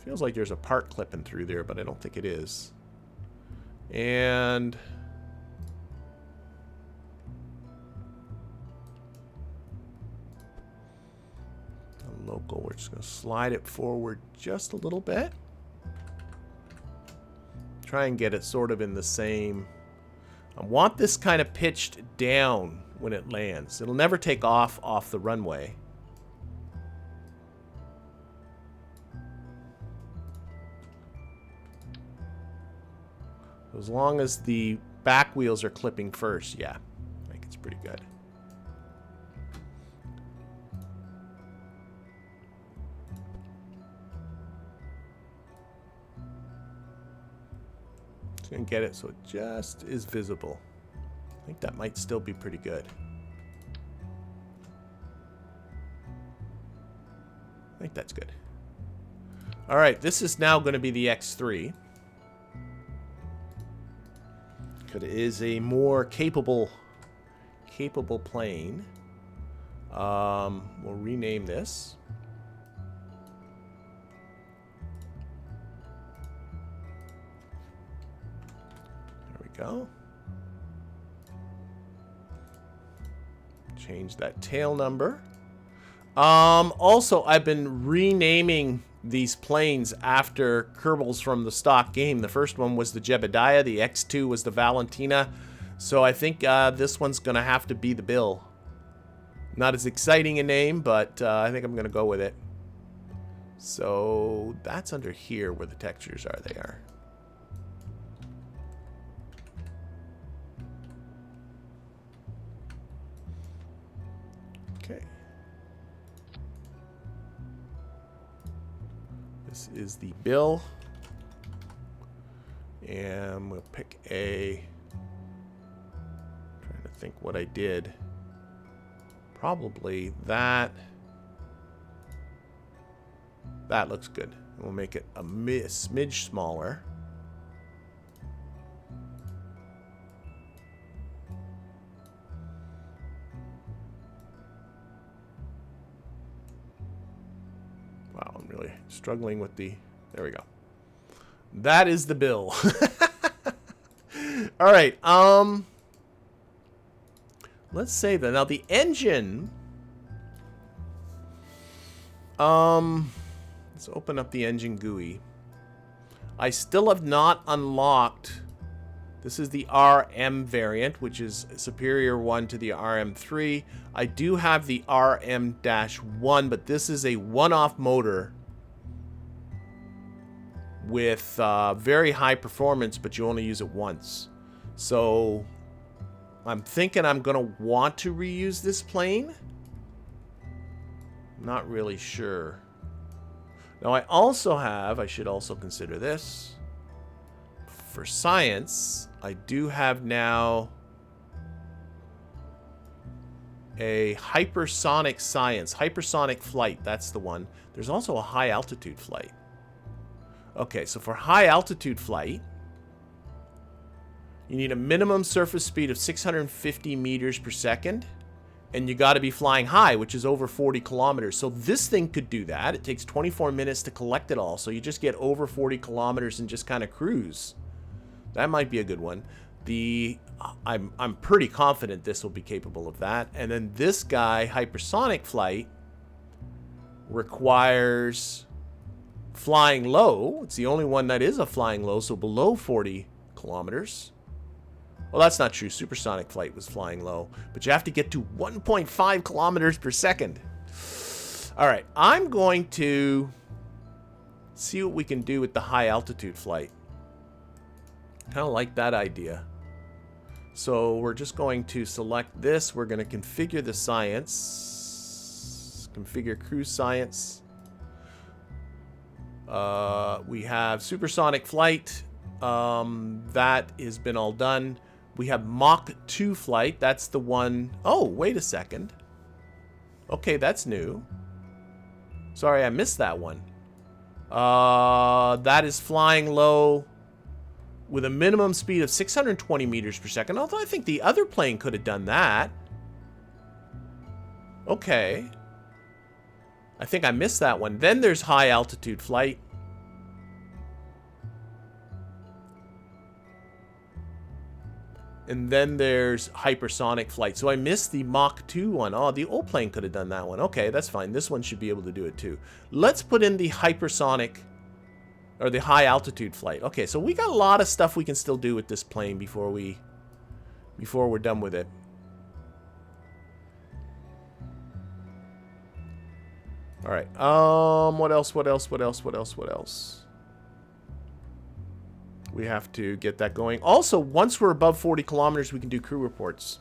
Feels like there's a part clipping through there, but I don't think it is. And the local, we're just going to slide it forward just a little bit. Try and get it sort of in the same. I want this kind of pitched down when it lands. It'll never take off the runway. As long as the back wheels are clipping first, yeah, I think it's pretty good. Just gonna get it so it just is visible. I think that might still be pretty good. I think that's good. All right, this is now going to be the X3. It is a more capable plane. We'll rename this. There we go. Change that tail number. Also, I've been renaming these planes after Kerbals from the stock game. The first one was the Jebediah, the X2 was the Valentina. So I think this one's going to have to be the Bill. Not as exciting a name, but I think I'm going to go with it. So that's under here where the textures are. They are. Okay. This is the Bill. And we'll pick a... trying to think what I did. Probably that. That looks good. We'll make it a smidge smaller. Wow, I'm really struggling with the... there we go. That is the Bill. All right. Let's save that. Now the engine. Let's open up the engine GUI. I still have not unlocked. This is the RM variant, which is a superior one to the RM3. I do have the RM-1, but this is a one-off motor with very high performance, but you only use it once. So I'm thinking I'm going to want to reuse this plane. Not really sure. Now I also have, I should also consider this. For science, I do have now a hypersonic science. Hypersonic flight, that's the one. There's also a high altitude flight. Okay, so for high altitude flight, you need a minimum surface speed of 650 meters per second. And you got to be flying high, which is over 40 kilometers. So this thing could do that. It takes 24 minutes to collect it all. So you just get over 40 kilometers and just kind of cruise. That might be a good one. I'm pretty confident this will be capable of that. And then this guy, hypersonic flight, requires flying low. It's the only one that is a flying low, so below 40 kilometers. Well, that's not true. Supersonic flight was flying low. But you have to get to 1.5 kilometers per second. All right. I'm going to see what we can do with the high altitude flight. Kind of like that idea. So we're just going to select this. We're going to configure the science. Configure cruise science. We have supersonic flight. That has been all done. We have Mach 2 flight. That's the one. Oh, wait a second. Okay, that's new. Sorry, I missed that one. That is flying low with a minimum speed of 620 meters per second. Although I think the other plane could have done that. Okay. I think I missed that one. Then there's high altitude flight. And then there's hypersonic flight. So I missed the Mach 2 one. Oh, the old plane could have done that one. Okay, that's fine. This one should be able to do it too. Let's put in the hypersonic, or the high altitude flight. Okay, so we got a lot of stuff we can still do with this plane before we're done with it. All right. What else? We have to get that going. Also, once we're above 40 kilometers, we can do crew reports.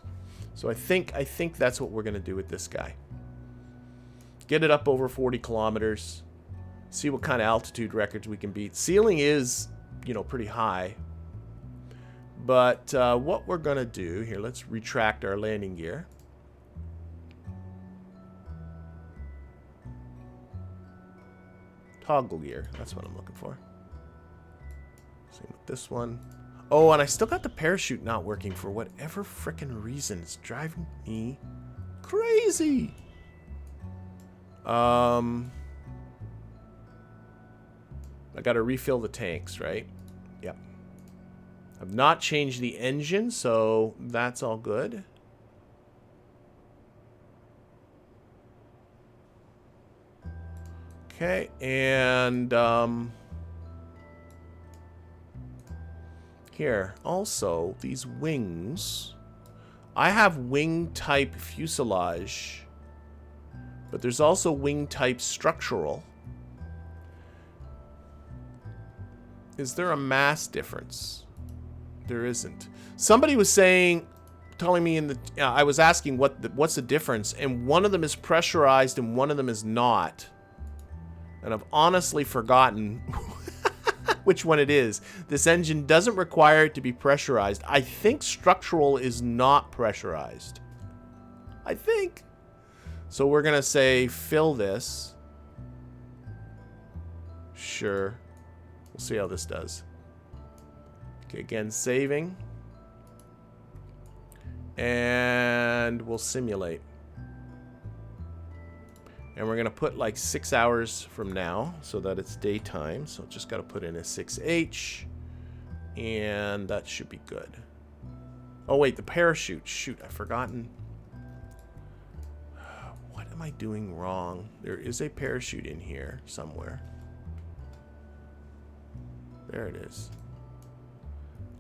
So I think that's what we're going to do with this guy. Get it up over 40 kilometers. See what kind of altitude records we can beat. Ceiling is, you know, pretty high. But what we're going to do here, let's retract our landing gear. Toggle gear, that's what I'm looking for. Same with this one. Oh, and I still got the parachute not working for whatever frickin' reason. It's driving me crazy. I gotta refill the tanks, right? Yep. I've not changed the engine, so that's all good. Okay, and here, also, these wings. I have wing type fuselage, but there's also wing type structural. Is there a mass difference? There isn't. Somebody was telling me in the, I was asking what's the difference, and one of them is pressurized and one of them is not. And I've honestly forgotten which one it is. This engine doesn't require it to be pressurized. I think structural is not pressurized. I think. So we're going to say fill this. Sure. We'll see how this does. Okay, again, saving. And we'll simulate. And we're going to put like 6 hours from now so that it's daytime. So just got to put in a 6H. And that should be good. Oh, wait, the parachute. Shoot, I've forgotten. What am I doing wrong? There is a parachute in here somewhere. There it is.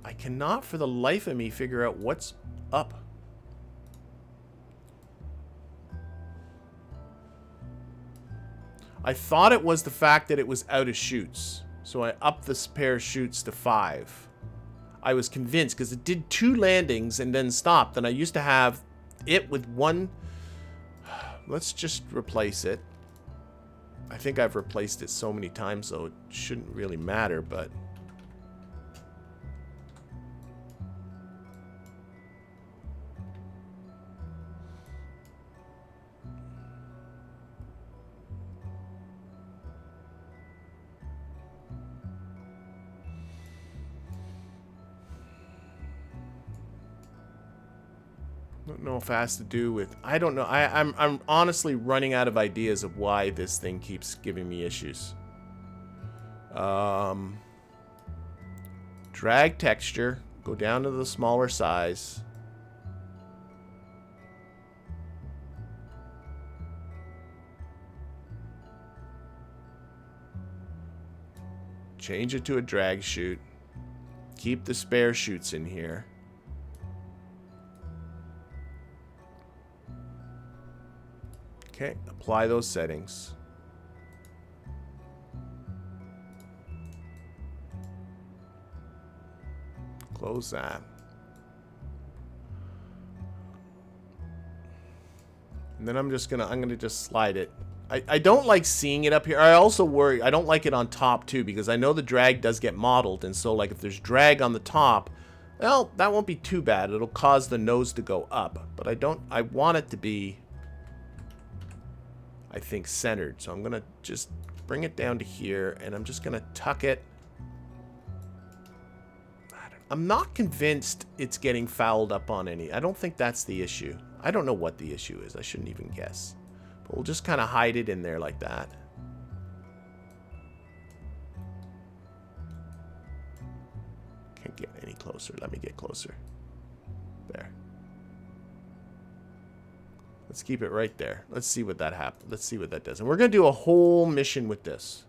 I cannot for the life of me figure out what's up. I thought it was the fact that it was out of chutes. So I upped this pair of chutes to 5. I was convinced because it did 2 landings and then stopped. And I used to have it with 1. Let's just replace it. I think I've replaced it so many times, so it shouldn't really matter, but... Don't know if it has to do with... I don't know. I'm honestly running out of ideas of why this thing keeps giving me issues. Drag texture. Go down to the smaller size. Change it to a drag chute. Keep the spare chutes in here. Okay, apply those settings. Close that. And then I'm gonna just slide it. I don't like seeing it up here. I also worry, I don't like it on top too, because I know the drag does get modeled, and so like if there's drag on the top, well, that won't be too bad. It'll cause the nose to go up. But I want it to be, I think, centered. So I'm gonna just bring it down to here, and I'm just gonna tuck it. I'm not convinced it's getting fouled up on any. I don't think that's the issue. I don't know what the issue is. I shouldn't even guess. But we'll just kind of hide it in there like that. Can't get any closer. Let me get closer. There. Let's keep it right there. Let's see what that happens. Let's see what that does. And we're going to do a whole mission with this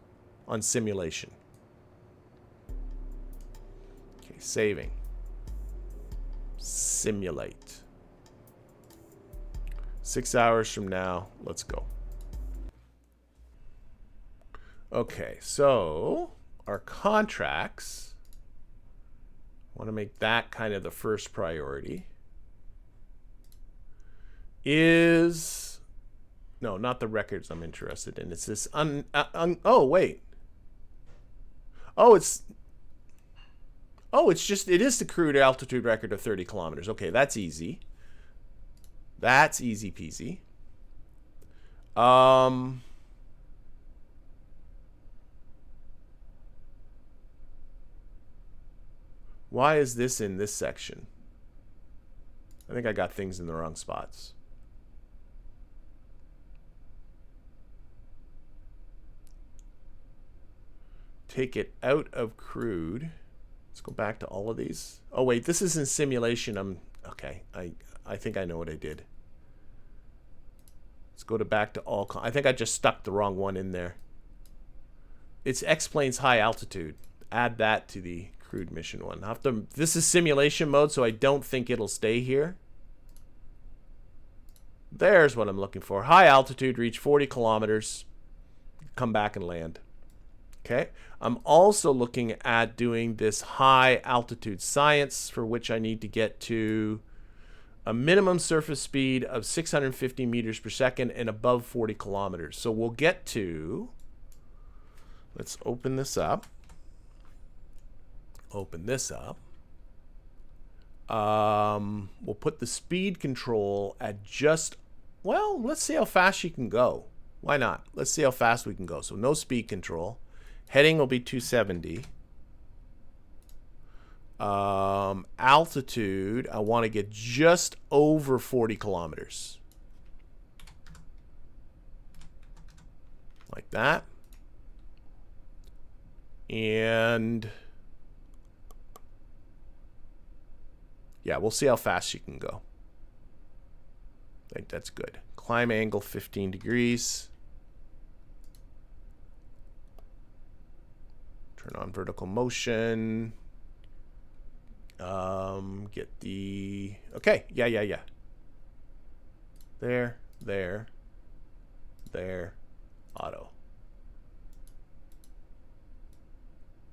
on simulation. Okay, saving. Simulate. 6 hours from now, let's go. Okay, so our contracts, want to make that kind of the first priority, is, no, not the records I'm interested in. It's this, oh, wait. Oh, it's just, it is the crude altitude record of 30 kilometers. Okay, that's easy. That's easy peasy. Why is this in this section? I think I got things in the wrong spots. Take it out of crude. Let's go back to all of these. Oh wait, this is in simulation. Okay. I think I know what I did. Let's go back to all. I think I just stuck the wrong one in there. It's X-Planes high altitude. Add that to the crude mission one. This is simulation mode, so I don't think it'll stay here. There's what I'm looking for. High altitude, reach 40 kilometers. Come back and land. Okay. I'm also looking at doing this high altitude science, for which I need to get to a minimum surface speed of 650 meters per second and above 40 kilometers. So we'll get to, let's open this up. Open this up. We'll put the speed control at just, well, let's see how fast you can go. Why not? Let's see how fast we can go. So no speed control. Heading will be 270. Altitude, I want to get just over 40 kilometers. Like that. And yeah, we'll see how fast you can go. I think that's good. Climb angle 15 degrees. Turn on vertical motion. Get the, okay, yeah. There, auto.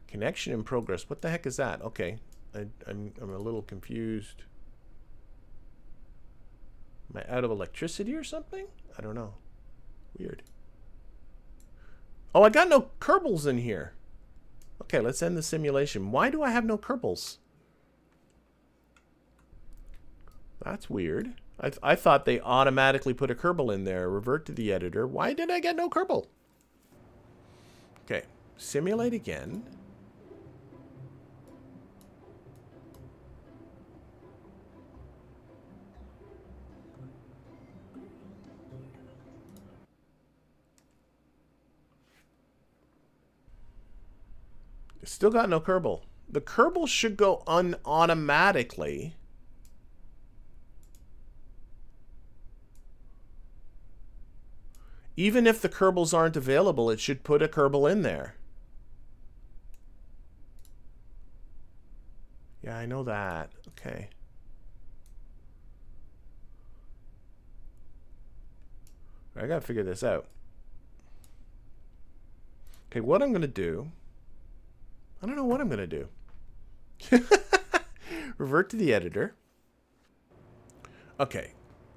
Connection in progress. What the heck is that? Okay, I'm a little confused. Am I out of electricity or something? I don't know. Weird. Oh, I got no Kerbals in here. Okay, let's end the simulation. Why do I have no Kerbals? That's weird. I thought they automatically put a Kerbal in there. Revert to the editor. Why did I get no Kerbal? Okay, simulate again. Still got no Kerbal. The Kerbal should go on automatically. Even if the Kerbals aren't available, it should put a Kerbal in there. Yeah, I know that. Okay. I gotta figure this out. Okay, what I'm gonna do... I don't know what I'm gonna do. Revert to the editor. Okay.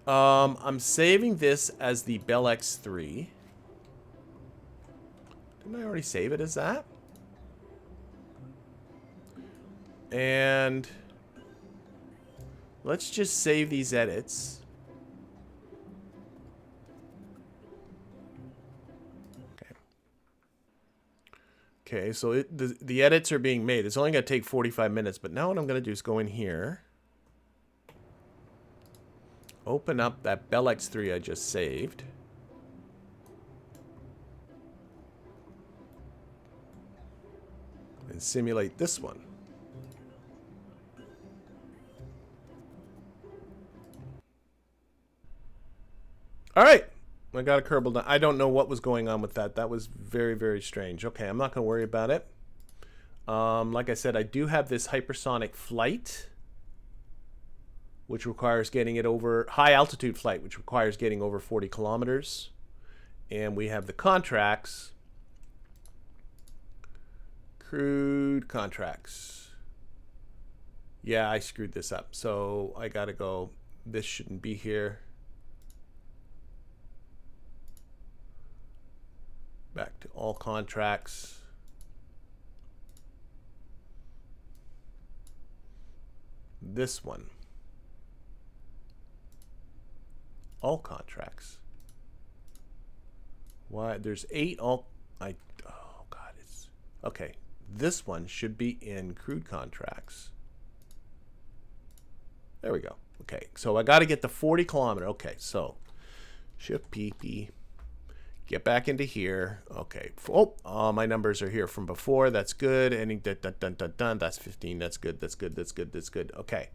I'm saving this as the Bell X3. Didn't I already save it as that? And let's just save these edits. Okay. Okay, so the edits are being made. It's only going to take 45 minutes, but now what I'm going to do is go in here. Open up that Bell X3 I just saved. And simulate this one. All right. I got a Kerbal done. I don't know what was going on with that. That was very, very strange. Okay, I'm not going to worry about it. Like I said, I do have this hypersonic flight, which requires getting it over high altitude flight, which requires getting over 40 kilometers. And we have the contracts, crewed contracts. Yeah, I screwed this up. So I got to go, this shouldn't be here. Back to all contracts. This one. All contracts. Why? There's 8 all... oh, God. It's... Okay. This one should be in crewed contracts. There we go. Okay. So I got to get the 40 kilometer. Okay. So shift PP. Get back into here. Okay. Oh, all my numbers are here from before. That's good. Any dun. That's 15. That's good. That's good. That's good. That's good. Okay.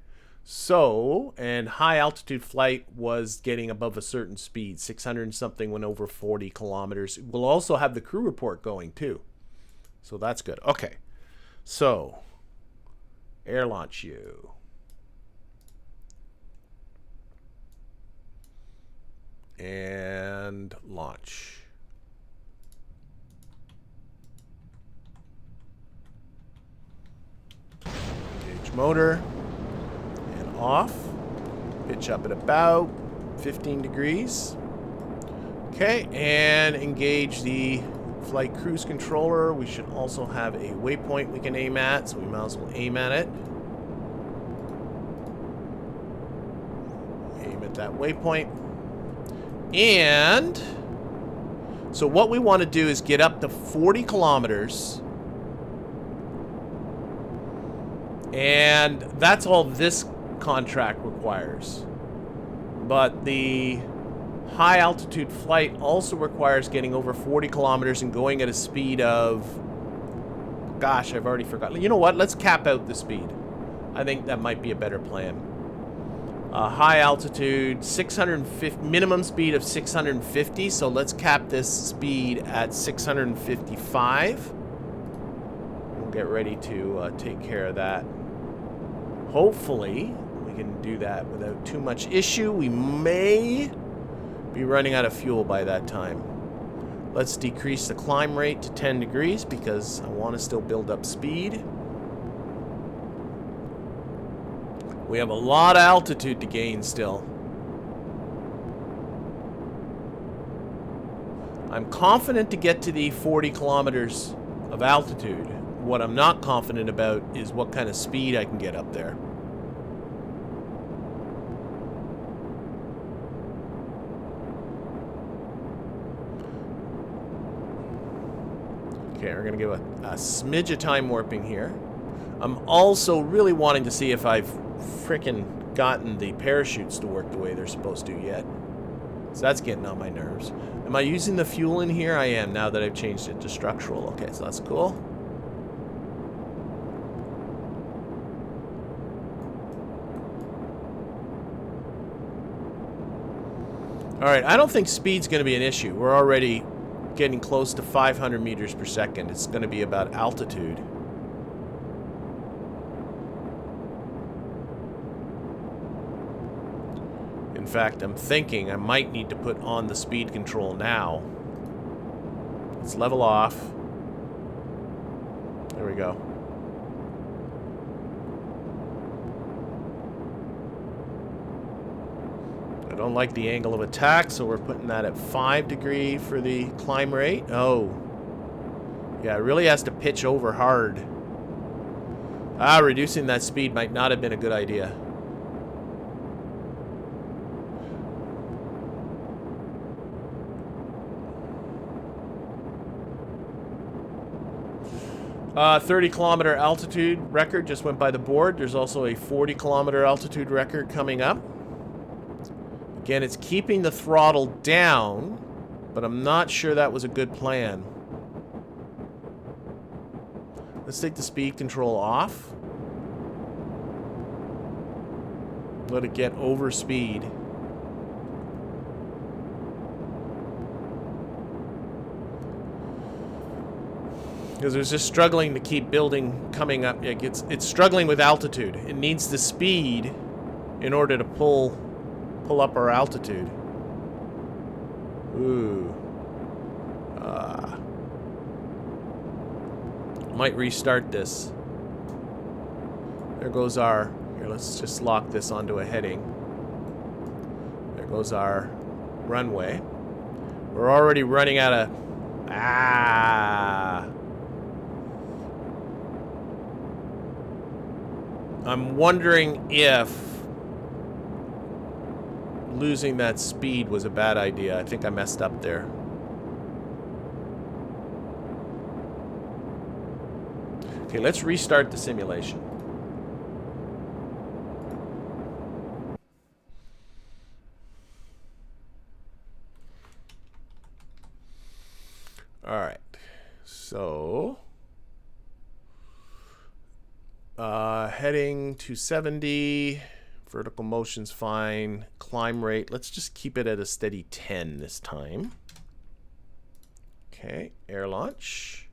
So, and high altitude flight was getting above a certain speed. 600 and something went over 40 kilometers. We'll also have the crew report going too. So that's good. Okay. So, air launch you. And launch. Engage motor. And off. Pitch up at about 15 degrees. Okay, and engage the flight cruise controller. We should also have a waypoint we can aim at, so we might as well aim at it. Aim at that waypoint. And so what we want to do is get up to 40 kilometers. And that's all this contract requires. But the high altitude flight also requires getting over 40 kilometers and going at a speed of... Gosh, I've already forgotten. You know what? Let's cap out the speed. I think that might be a better plan. High altitude, 650, minimum speed of 650. So let's cap this speed at 655. We'll get ready to take care of that. Hopefully, we can do that without too much issue. We may be running out of fuel by that time. Let's decrease the climb rate to 10 degrees because I want to still build up speed. We have a lot of altitude to gain still. I'm confident to get to the 40 kilometers of altitude. What I'm not confident about is what kind of speed I can get up there. Okay, we're going to give a smidge of time warping here. I'm also really wanting to see if I've frickin' gotten the parachutes to work the way they're supposed to yet. So that's getting on my nerves. Am I using the fuel in here? I am, now that I've changed it to structural. Okay, so that's cool. Alright, I don't think speed's going to be an issue. We're already getting close to 500 meters per second. It's going to be about altitude. In fact, I'm thinking I might need to put on the speed control now. Let's level off. There we go. I don't like the angle of attack, so we're putting that at 5 degrees for the climb rate. Oh. Yeah, it really has to pitch over hard. Ah, reducing that speed might not have been a good idea. Uh, 30-kilometer altitude record just went by the board. There's also a 40-kilometer altitude record coming up. Again, it's keeping the throttle down, but I'm not sure that was a good plan. Let's take the speed control off. Let it get over speed. Because it's just struggling to keep building coming up. It's struggling with altitude. It needs the speed in order to pull up our altitude. Ooh. Might restart this. There goes our... Here, let's just lock this onto a heading. There goes our runway. We're already running out of... I'm wondering if losing that speed was a bad idea. I think I messed up there. Okay, let's restart the simulation. All right. So, heading to 70. Vertical motion's fine. Climb rate, let's just keep it at a steady 10 this time. Okay, air launch.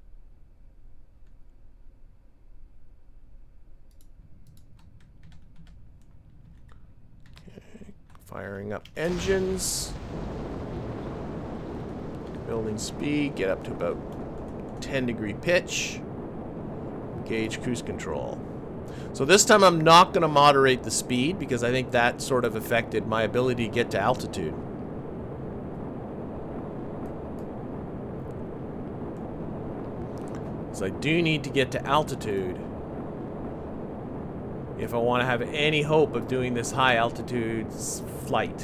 Okay, firing up engines. Building speed, get up to about 10-degree pitch. Engage cruise control. So this time I'm not going to moderate the speed because I think that sort of affected my ability to get to altitude. So I do need to get to altitude if I want to have any hope of doing this high altitude flight.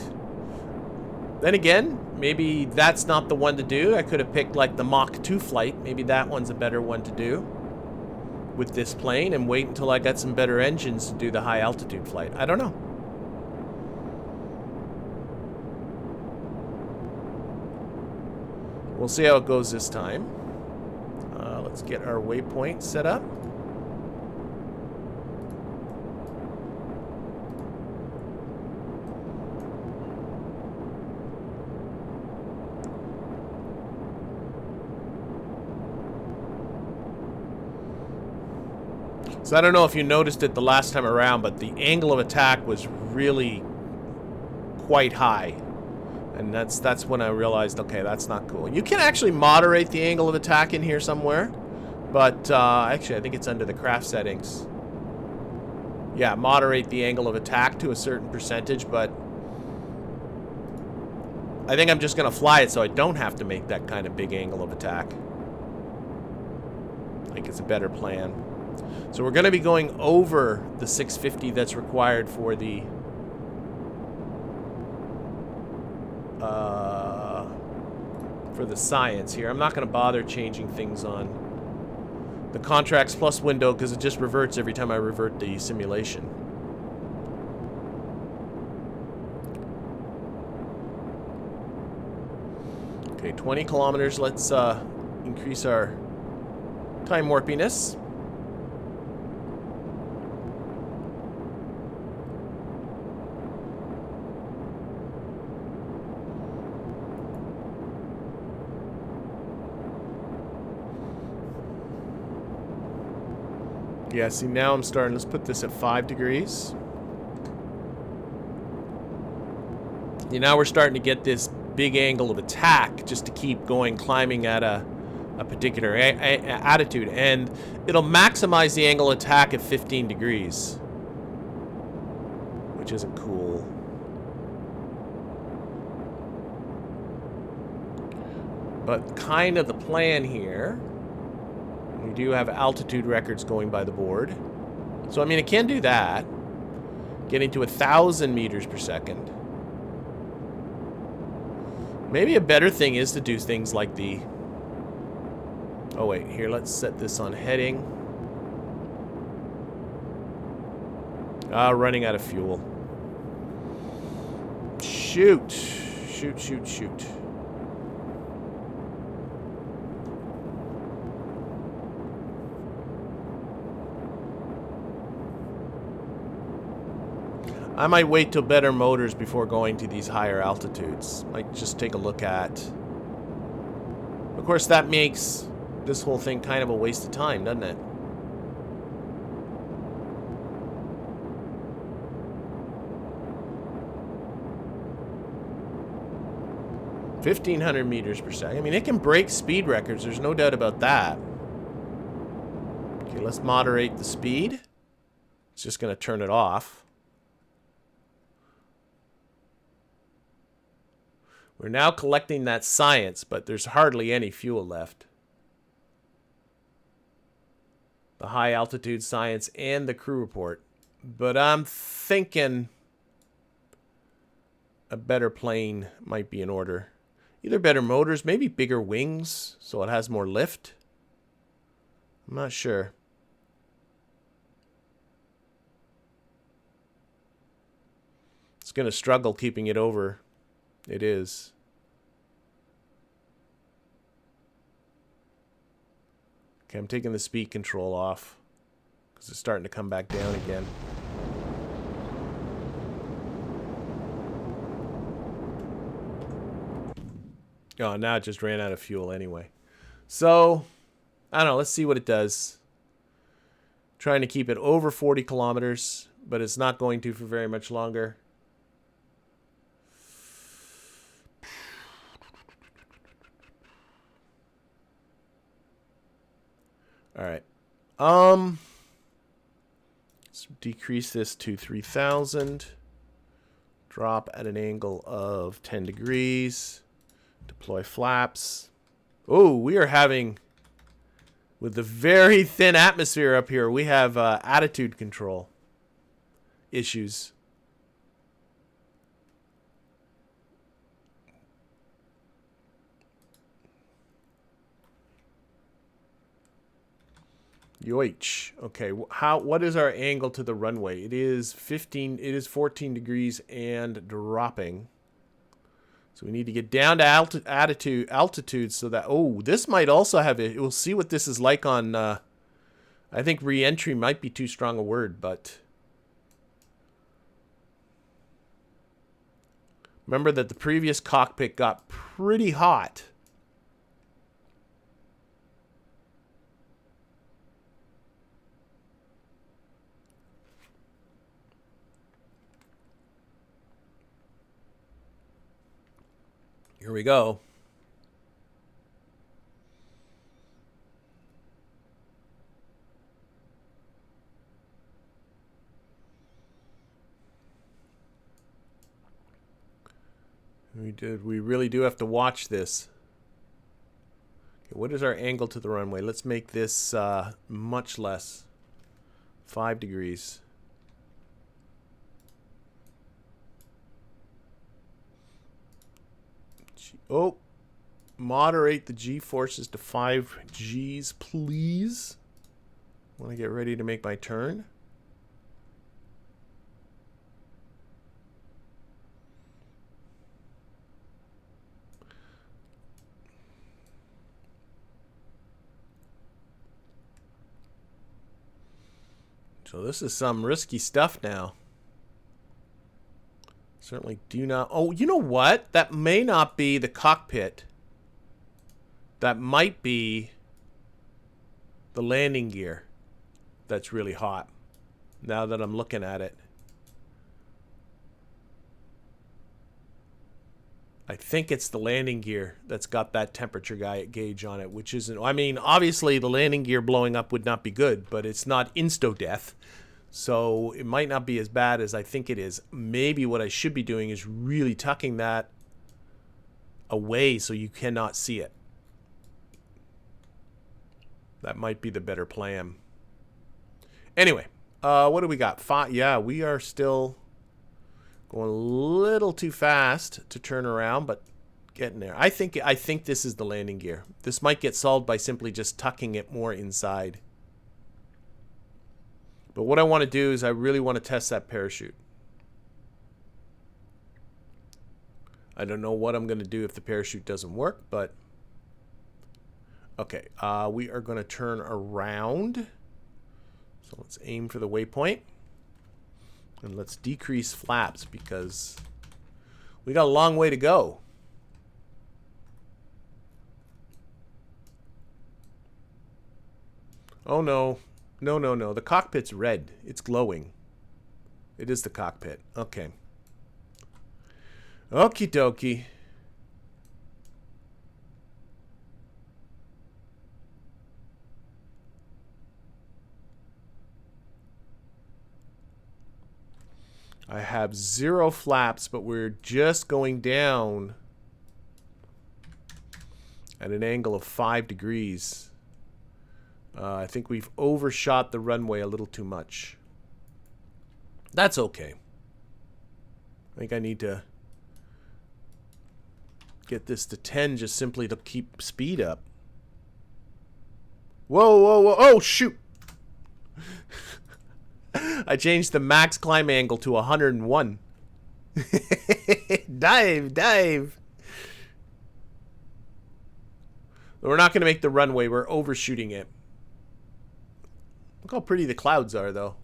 Then again, maybe that's not the one to do. I could have picked like the Mach 2 flight. Maybe that one's a better one to do with this plane and wait until I got some better engines to do the high altitude flight. I don't know. We'll see how it goes this time. Let's get our waypoint set up. So I don't know if you noticed it the last time around, but the angle of attack was really quite high. And that's when I realized, okay, that's not cool. You can actually moderate the angle of attack in here somewhere. But actually, I think it's under the craft settings. Yeah, moderate the angle of attack to a certain percentage, but I think I'm just going to fly it so I don't have to make that kind of big angle of attack. I think it's a better plan. So we're going to be going over the 650 that's required for the science here. I'm not going to bother changing things on the contracts plus window because it just reverts every time I revert the simulation. Okay, 20 kilometers. Let's increase our time warpiness. Yeah, see, now I'm starting. Let's put this at 5 degrees. Yeah, now we're starting to get this big angle of attack just to keep going, climbing at a particular attitude. And it'll maximize the angle of attack at 15 degrees. Which isn't cool. But kind of the plan here, we do have altitude records going by the board. So, I mean, it can do that. Getting to 1,000 meters per second. Maybe a better thing is to do things like the... Oh, wait. Here, let's set this on heading. Running out of fuel. Shoot. Shoot, shoot, shoot. I might wait till better motors before going to these higher altitudes. Might just take a look at... Of course, that makes this whole thing kind of a waste of time, doesn't it? $1,500 meters per second. I mean, it can break speed records. There's no doubt about that. Okay, let's moderate the speed. It's just going to turn it off. We're now collecting that science, but there's hardly any fuel left. The high altitude science and the crew report. But I'm thinking a better plane might be in order. Either better motors, maybe bigger wings, so it has more lift. I'm not sure. It's going to struggle keeping it over. It is. Okay, I'm taking the speed control off because it's starting to come back down again. Oh, now it just ran out of fuel anyway. So, I don't know. Let's see what it does. Trying to keep it over 40 kilometers, but it's not going to for very much longer. All right. Let's decrease this to 3,000. Drop at an angle of 10 degrees. Deploy flaps. Oh, we are having, with the very thin atmosphere up here, we have attitude control issues. Yoich. Okay, what is our angle to the runway? It is 14 degrees and dropping. So we need to get down to altitude so that, oh, this might also have it. We'll see what this is like on, I think re-entry might be too strong a word, but remember that the previous cockpit got pretty hot. Here we go. We really do have to watch this. Okay, what is our angle to the runway? Let's make this much less. 5 degrees. Oh, moderate the G forces to 5 Gs, please. Want to get ready to make my turn. So this is some risky stuff now. Certainly do not... Oh, you know what? That may not be the cockpit. That might be the landing gear. that's really hot. Now that I'm looking at it. I think it's the landing gear that's got that temperature gauge on it, which isn't... I mean, obviously the landing gear blowing up would not be good, but it's not insta-death. So it might not be as bad as I think it is. Maybe what I should be doing is really tucking that away so you cannot see it. That might be the better plan. Anyway, what do we got? Yeah, we are still... going a little too fast to turn around, but getting there. I think this is the landing gear. This might get solved by simply just tucking it more inside. But what I want to do is I really want to test that parachute. I don't know what I'm going to do if the parachute doesn't work, but... Okay, we are going to turn around. So let's aim for the waypoint. And let's decrease flaps because we got a long way to go. Oh no. No, no, no. The cockpit's red. It's glowing. It is the cockpit. Okay. Okie dokie. I have 0 flaps, but we're just going down at an angle of 5 degrees. I think we've overshot the runway a little too much. That's okay. I think I need to get this to 10 just simply to keep speed up. Whoa, whoa, whoa. Oh, shoot. I changed the max climb angle to 101. Dive, dive. We're not going to make the runway. We're overshooting it. Look how pretty the clouds are, though.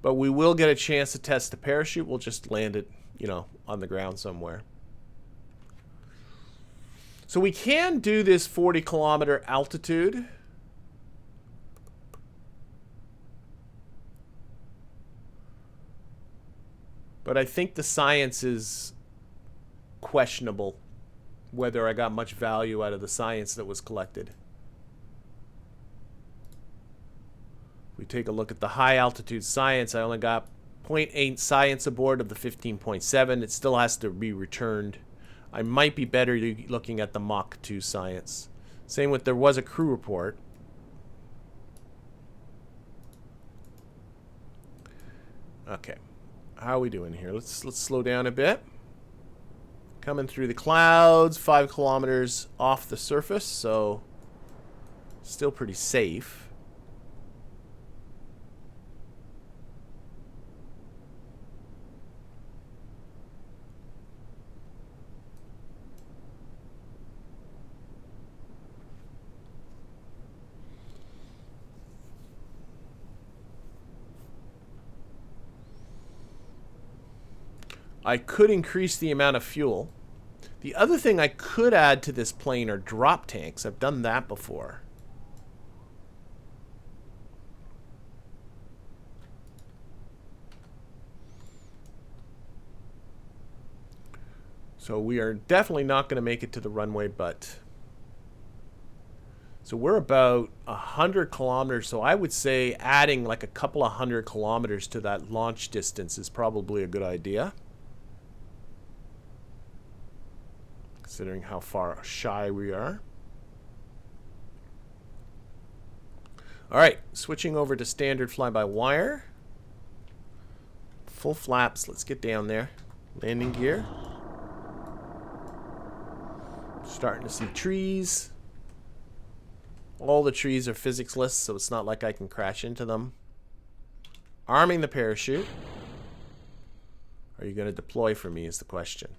But we will get a chance to test the parachute. We'll just land it, you know, on the ground somewhere. So we can do this 40-kilometer altitude. But I think the science is questionable, whether I got much value out of the science that was collected. We take a look at the high altitude science. I only got 0.8 science aboard of the 15.7. It still has to be returned. I might be better looking at the Mach 2 science. Same with there was a crew report. Okay. How are we doing here? Let's slow down a bit. Coming through the clouds, 5 kilometers off the surface, so still pretty safe. I could increase the amount of fuel. The other thing I could add to this plane are drop tanks. I've done that before. So we are definitely not going to make it to the runway, but... So we're about 100 kilometers. So I would say adding like a couple of 100 kilometers to that launch distance is probably a good idea. Considering how far shy we are. Alright, switching over to standard fly-by-wire. Full flaps, let's get down there. Landing gear. Starting to see trees. All the trees are physics-less, so it's not like I can crash into them. Arming the parachute. Are you going to deploy for me is the question.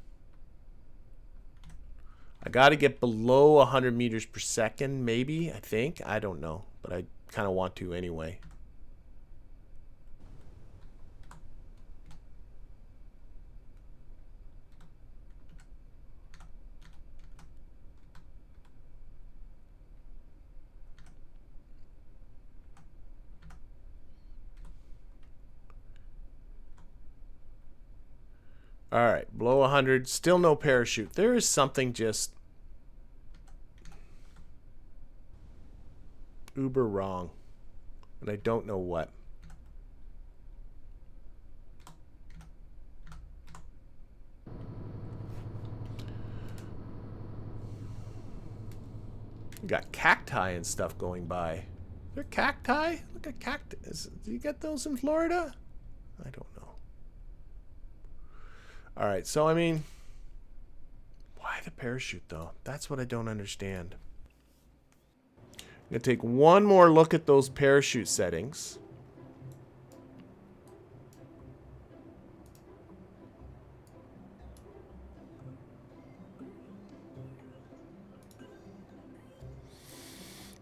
I got to get below 100 meters per second, maybe, I think. I don't know, but I kind of want to anyway. All right, below 100, still no parachute. There is something just uber wrong, and I don't know what. We got cacti and stuff going by. Are there cacti? Look at cactus. Do you get those in Florida? I don't know. All right, so I mean, why the parachute though? That's what I don't understand. I'm gonna take one more look at those parachute settings.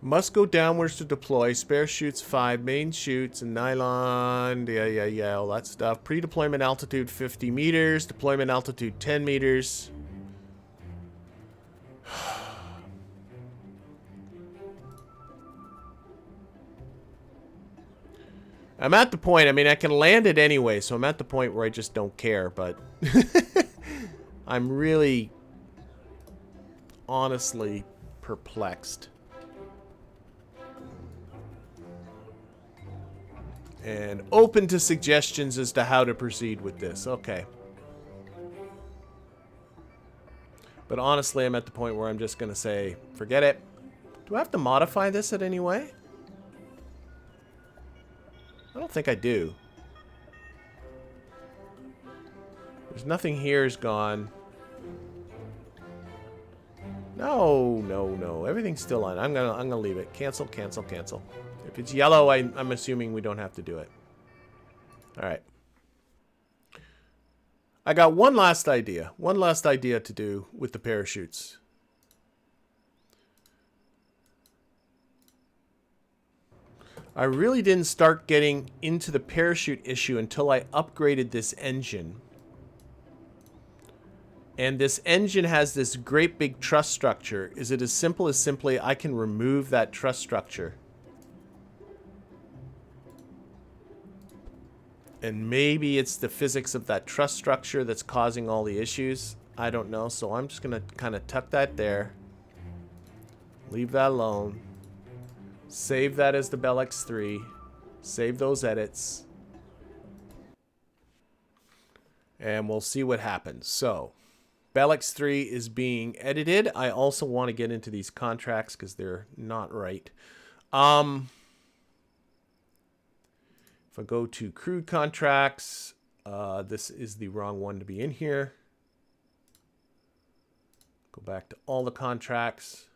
Must go downwards to deploy. Spare chutes 5, main chutes, and nylon. Yeah, all that stuff. Pre-deployment altitude 50 meters. Deployment altitude 10 meters. I'm at the point, I mean, I can land it anyway, so I'm at the point where I just don't care, but I'm really, honestly perplexed. And open to suggestions as to how to proceed with this. Okay. But honestly, I'm at the point where I'm just going to say, forget it. Do I have to modify this in any way? I don't think I do. There's nothing here is gone. No. Everything's still on. I'm gonna leave it. Cancel. If it's yellow, I'm assuming we don't have to do it. All right. I got one last idea. One last idea to do with the parachutes. I really didn't start getting into the parachute issue until I upgraded this engine. And this engine has this great big truss structure. Is it as simple as simply I can remove that truss structure? And maybe it's the physics of that truss structure that's causing all the issues. I don't know. So I'm just going to kind of tuck that there. Leave that alone. Save that as the Bell X3. Save those edits. And we'll see what happens. So, Bell X3 is being edited. I also want to get into these contracts because they're not right. If I go to crude contracts, this is the wrong one to be in here. Go back to all the contracts.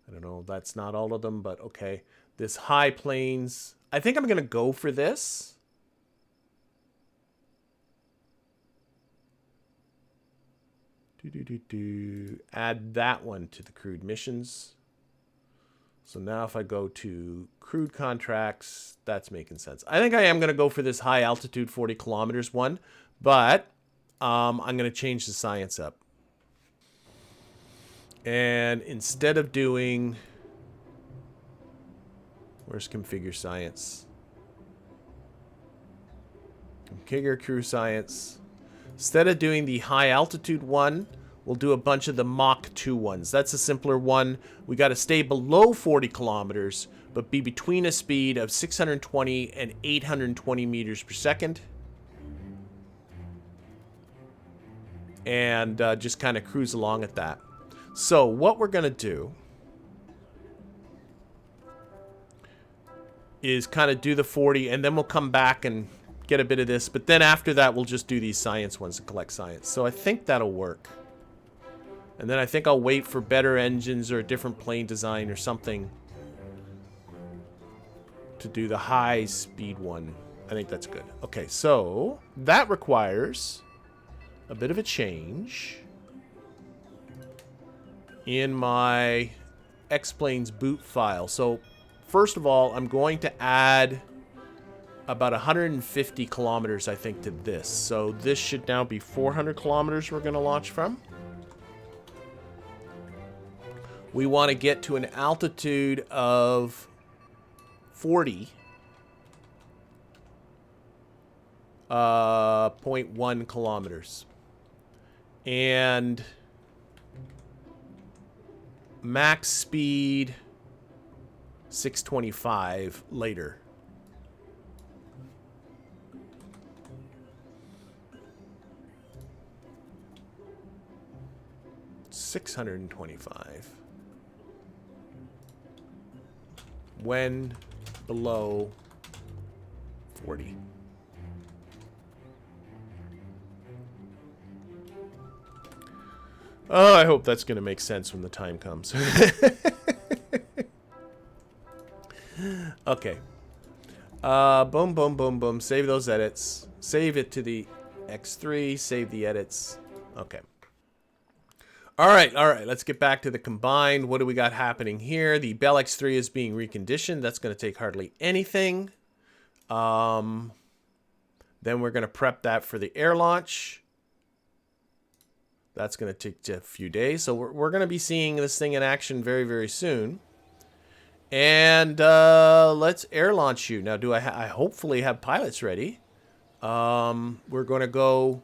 I don't know, that's not all of them, but okay. This high planes, I think I'm going to go for this. Add that one to the crude missions. So now if I go to crude contracts, that's making sense. I think I am going to go for this high altitude 40 kilometers one, but I'm going to change the science up. And instead of doing, where's configure science? Configure crew science. Instead of doing the high altitude one, we'll do a bunch of the Mach 2 ones. That's a simpler one. We got to stay below 40 kilometers, but be between a speed of 620 and 820 meters per second. And just kind of cruise along at that. So what we're going to do is kind of do the 40, and then we'll come back and get a bit of this. But then after that, we'll just do these science ones and collect science. So I think that'll work. And then I think I'll wait for better engines or a different plane design or something to do the high speed one. I think that's good. Okay, so that requires a bit of a change in my X-Planes boot file. So first of all, I'm going to add about 150 kilometers, I think, to this. So this should now be 400 kilometers we're going to launch from. We want to get to an altitude of 40. 0.1 kilometers. And max speed 625 later. $625 when below 40. Oh, I hope that's going to make sense when the time comes. Okay. Boom, boom, boom, boom. Save those edits. Save it to the X3. Save the edits. Okay. All right. Let's get back to the combined. What do we got happening here? The Bell X3 is being reconditioned. That's going to take hardly anything. Then we're going to prep that for the air launch. That's going to take a few days. So we're going to be seeing this thing in action very, very soon. And let's air launch you. Now, do I hopefully have pilots ready. We're going to go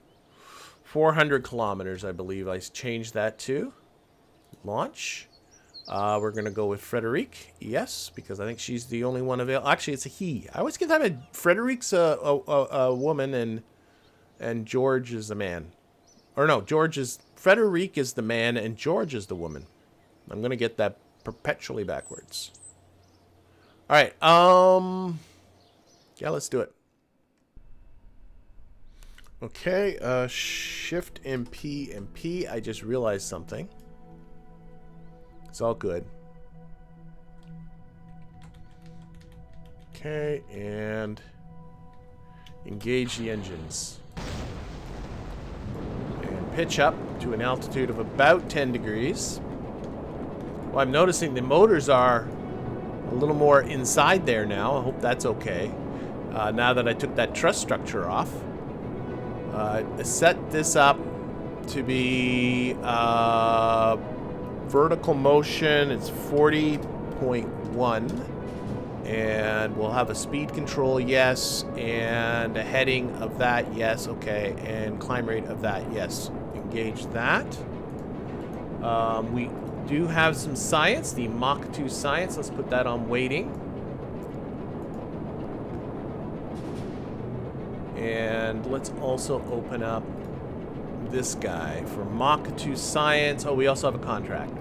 400 kilometers, I believe. I changed that to launch. We're going to go with Frederic. Yes, because I think she's the only one available. Actually, it's a he. I always get that. Frederic's a woman and George is a man. Or no, Frederic is the man and George is the woman. I'm going to get that perpetually backwards. All right. Yeah, let's do it. Okay, Shift and P. I just realized something. It's all good. Okay, and engage the engines. And pitch up to an altitude of about 10 degrees. Well, I'm noticing the motors are a little more inside there now. I hope that's okay. Now that I took that truss structure off. Set this up to be vertical motion. It's 40.1. And we'll have a speed control, yes. And a heading of that, yes. Okay. And climb rate of that, yes. Engage that. We do have some science, the Mach 2 science. Let's put that on waiting. And let's also open up this guy for Mach 2 science. Oh, we also have a contract.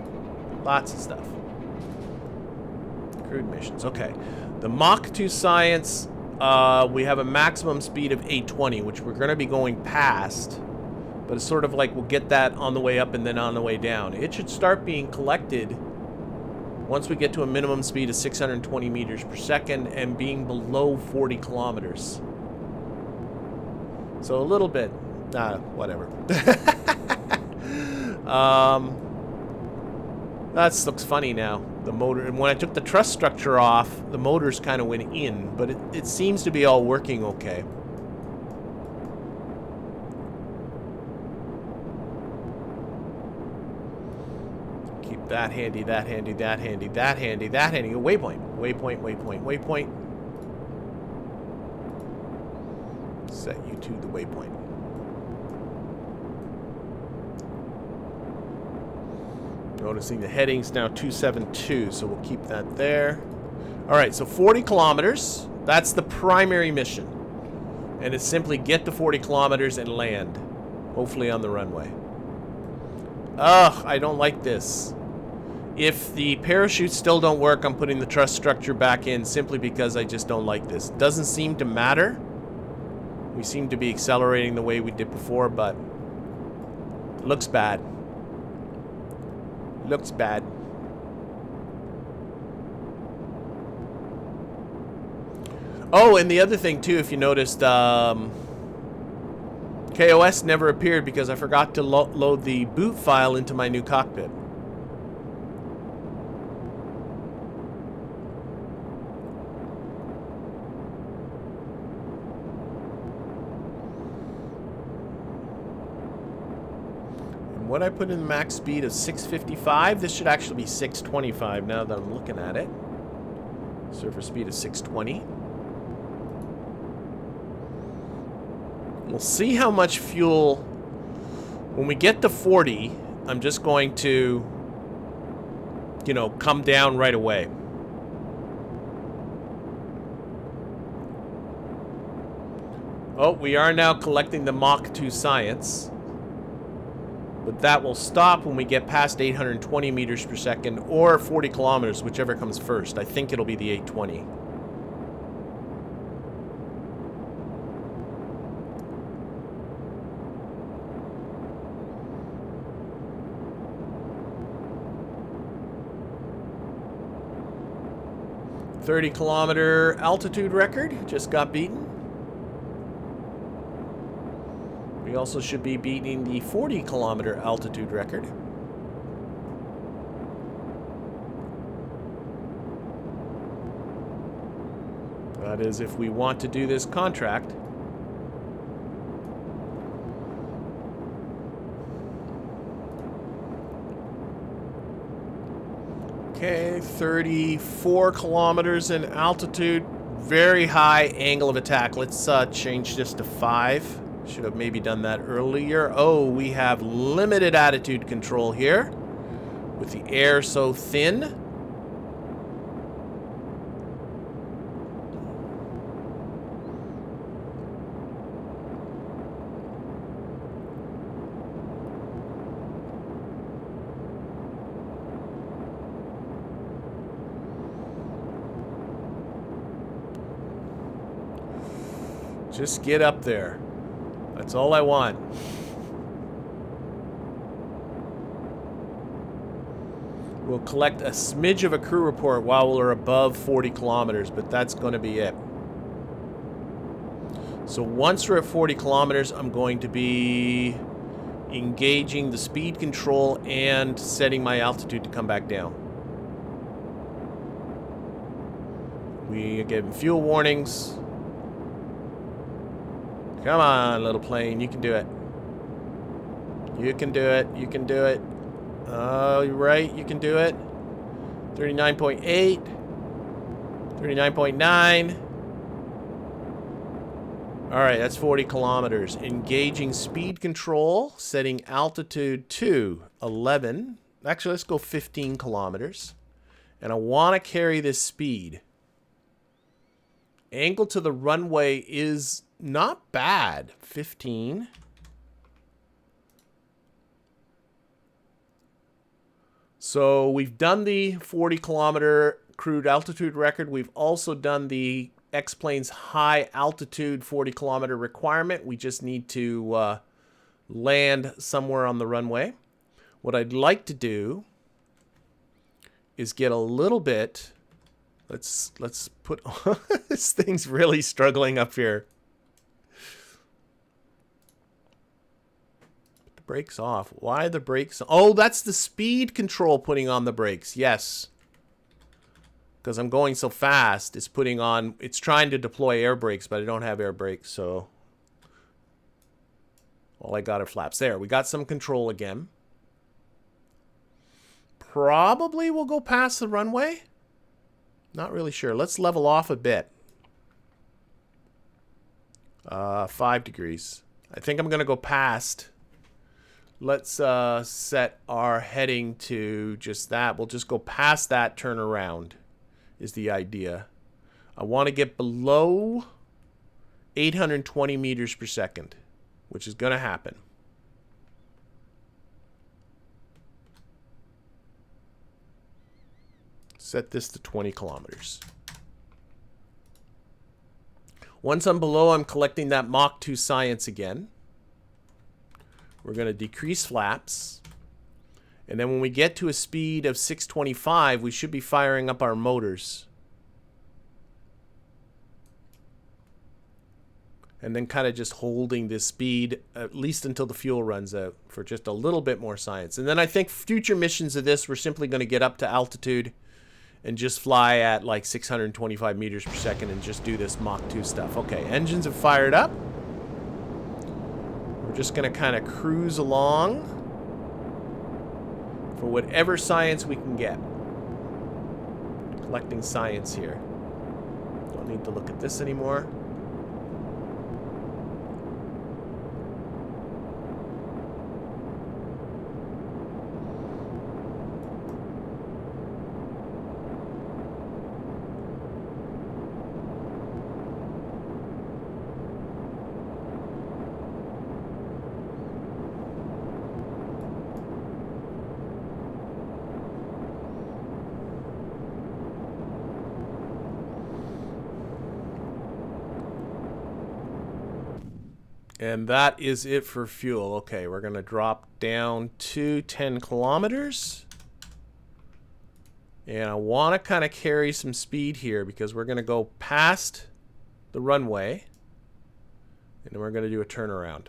Lots of stuff. Crude missions. Okay. The Mach 2 science, we have a maximum speed of 820, which we're going to be going past. But it's sort of like we'll get that on the way up and then on the way down. It should start being collected once we get to a minimum speed of 620 meters per second and being below 40 kilometers. So a little bit, whatever. That looks funny now. The motor, and when I took the truss structure off, the motors kind of went in, but it seems to be all working okay. Keep that handy, that handy, that handy, that handy, that handy. Waypoint, waypoint, waypoint, waypoint. Set you to the waypoint. Noticing the heading's now 272, so we'll keep that there. All right, so 40 kilometers. That's the primary mission. And it's simply get to 40 kilometers and land. Hopefully on the runway. Ugh, I don't like this. If the parachutes still don't work, I'm putting the truss structure back in simply because I just don't like this. Doesn't seem to matter. We seem to be accelerating the way we did before, but it looks bad. Looks bad. Oh, and the other thing too, if you noticed, KOS never appeared because I forgot to load the boot file into my new cockpit. What I put in the max speed of 655, this should actually be 625 now that I'm looking at it. Surface speed of 620. We'll see how much fuel... When we get to 40, I'm just going to, you know, come down right away. Oh, we are now collecting the Mach 2 science. But that will stop when we get past 820 meters per second or 40 kilometers, whichever comes first. I think it'll be the 820. .30-kilometer altitude record just got beaten. We also should be beating the 40-kilometer altitude record. That is if we want to do this contract. Okay, 34 kilometers in altitude. Very high angle of attack. Let's change this to 5. Should have maybe done that earlier. Oh, we have limited attitude control here with the air so thin. Just get up there. That's all I want. We'll collect a smidge of a crew report while we're above 40 kilometers, but that's going to be it. So once we're at 40 kilometers, I'm going to be engaging the speed control and setting my altitude to come back down. We are getting fuel warnings. Come on, little plane. You can do it. You can do it. You can do it. Oh, you're right. You can do it. 39.8. 39.9. Alright, that's 40 kilometers. Engaging speed control. Setting altitude to 11. Actually, let's go 15 kilometers. And I want to carry this speed. Angle to the runway is... not bad. 15. So we've done the 40-kilometer crude altitude record. We've also done the X-Plane's high altitude 40-kilometer requirement. We just need to land somewhere on the runway. What I'd like to do is get a little bit... Let's put... This thing's really struggling up here. Brakes off. Why are the brakes? Oh, that's the speed control putting on the brakes. Yes. Because I'm going so fast, it's putting on... It's trying to deploy air brakes, but I don't have air brakes, so... All I got are flaps. There, we got some control again. Probably we'll go past the runway. Not really sure. Let's level off a bit. 5 degrees. I think I'm going to go past... Let's set our heading to just that. We'll just go past that, turn around, is the idea. I want to get below 820 meters per second, which is going to happen. Set this to 20 kilometers. Once I'm below, I'm collecting that Mach 2 science again. We're going to decrease flaps. And then when we get to a speed of 625, we should be firing up our motors. And then kind of just holding this speed, at least until the fuel runs out, for just a little bit more science. And then I think future missions of this, we're simply going to get up to altitude and just fly at like 625 meters per second and just do this Mach 2 stuff. Okay, engines have fired up. We're just going to kind of cruise along for whatever science we can get. Collecting science here. Don't need to look at this anymore. And that is it for fuel. Okay, we're going to drop down to 10 kilometers. And I want to kind of carry some speed here because we're going to go past the runway. And then we're going to do a turnaround.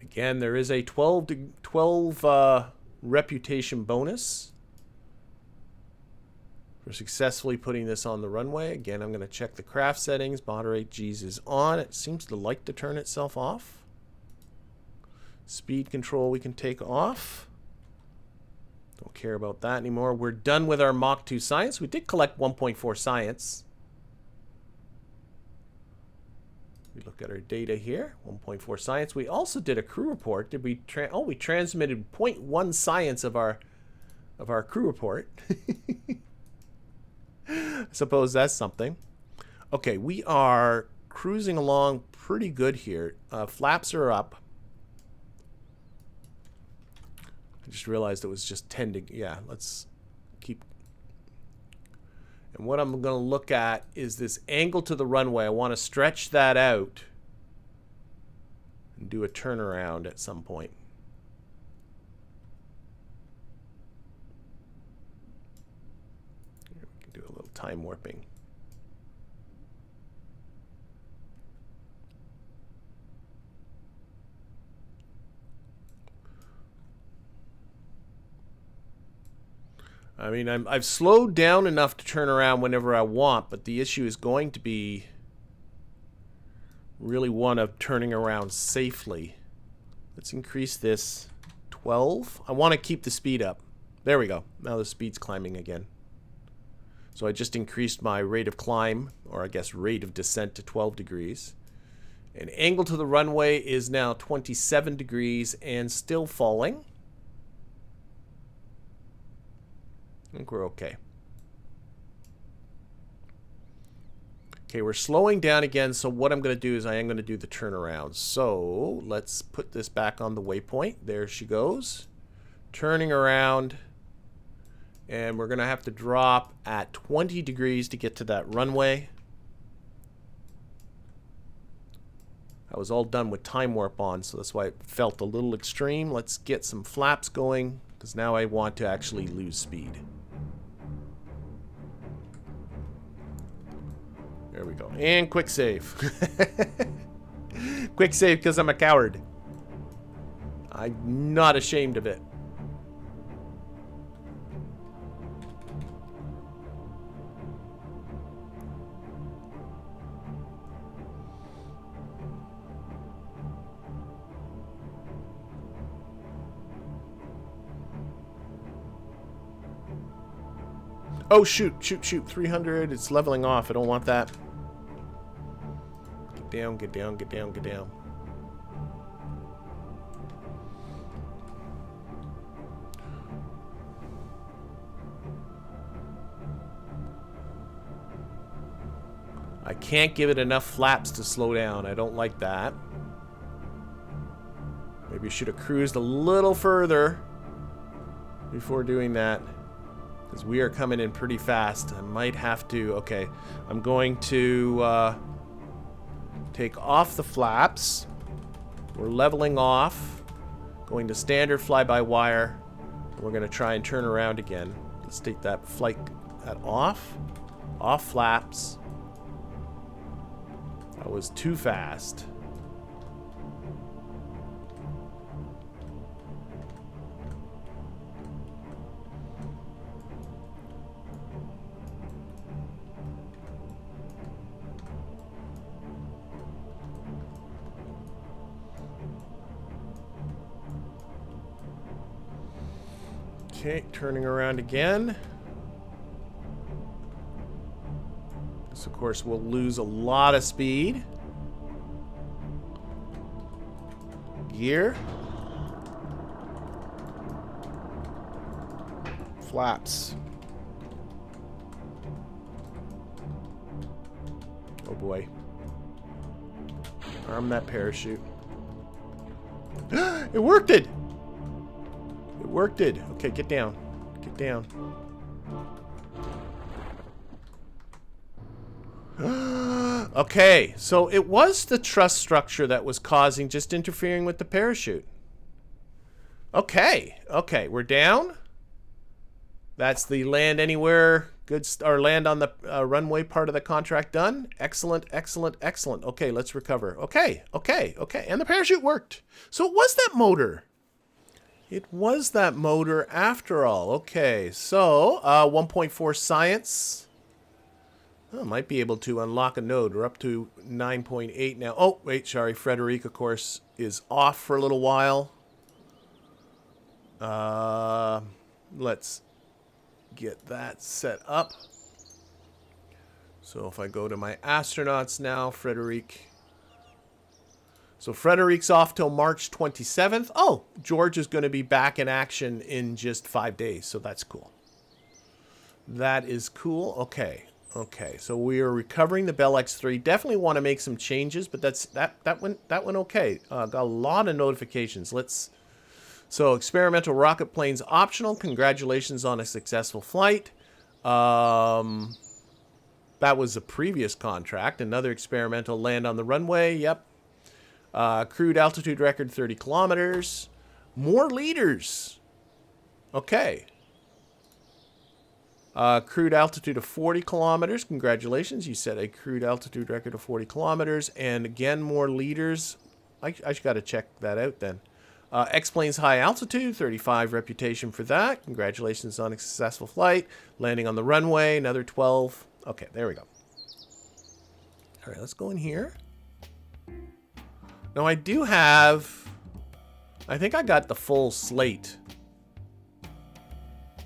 Again, there is a 12 reputation bonus for successfully putting this on the runway. Again, I'm going to check the craft settings. Moderate G's is on. It seems to like to turn itself off. Speed control we can take off. Don't care about that anymore. We're done with our Mach 2 science. We did collect 1.4 science. We look at our data here. 1.4 science. We also did a crew report. Did we? We transmitted 0.1 science of our crew report. I suppose that's something. Okay, we are cruising along pretty good here. Flaps are up. I just realized it was just 10 to... Yeah, let's keep... And what I'm going to look at is this angle to the runway. I want to stretch that out and do a turnaround at some point. Here we can do a little time warping. I mean, I've slowed down enough to turn around whenever I want, but the issue is going to be really one of turning around safely. Let's increase this 12. I want to keep the speed up. There we go. Now the speed's climbing again. So I just increased my rate of climb, or I guess rate of descent, to 12 degrees. And angle to the runway is now 27 degrees and still falling. I think we're okay. Okay, we're slowing down again, so what I'm going to do is I am going to do the turnaround. So let's put this back on the waypoint. There she goes. Turning around. And we're going to have to drop at 20 degrees to get to that runway. I was all done with time warp on, so that's why it felt a little extreme. Let's get some flaps going, because now I want to actually lose speed. There we go. And quick save. Quick save because I'm a coward. I'm not ashamed of it. Oh, shoot. 300. It's leveling off. I don't want that. Get down. I can't give it enough flaps to slow down. I don't like that. Maybe I should have cruised a little further before doing that, because we are coming in pretty fast. I might have to... Okay, I'm going to take off the flaps. We're leveling off. Going to standard fly-by-wire. We're going to try and turn around again. Let's take that flight off. Off flaps. That was too fast. Okay, turning around again. This, of course, will lose a lot of speed. Gear. Flaps. Oh boy. Arm that parachute. It worked it! It worked it. Okay, get down. Get down. Okay, so it was the truss structure that was causing, just interfering with the parachute. Okay, okay, we're down. That's the land anywhere, or land on the runway part of the contract done. Excellent, excellent, excellent. Okay, let's recover. Okay, okay, okay, and the parachute worked. So it was that motor. It was that motor after all. Okay, so 1.4 science. Oh, might be able to unlock a node. We're up to 9.8 now. Oh, wait, sorry. Frederic, of course, is off for a little while. Let's get that set up. So if I go to my astronauts now, Frederic. So Frederic's off till March 27th. Oh, George is going to be back in action in just 5 days. So that's cool. That is cool. Okay. Okay, so we are recovering the Bell X3. Definitely want to make some changes, but that went okay. Got a lot of notifications. So experimental rocket planes optional. Congratulations on a successful flight. That was a previous contract. Another experimental land on the runway. Yep. Crude altitude record 30 kilometers. More leaders. Okay. Crude altitude of 40 kilometers. Congratulations. You set a crude altitude record of 40 kilometers. And again, more leaders. I got to check that out then. X-Planes high altitude, 35 reputation for that. Congratulations on a successful flight. Landing on the runway, another 12. Okay, there we go. All right, let's go in here. Now I do have... I think I got the full slate.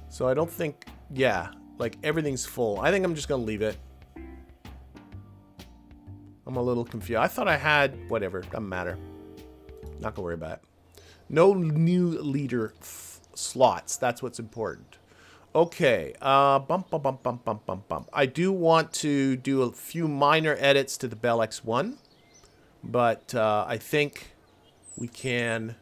So I don't think... Yeah, like everything's full. I think I'm just going to leave it. I'm a little confused. I thought I had... Whatever, doesn't matter. Not going to worry about it. No new leader slots. That's what's important. Okay. I do want to do a few minor edits to the Bell X1. But I think we can...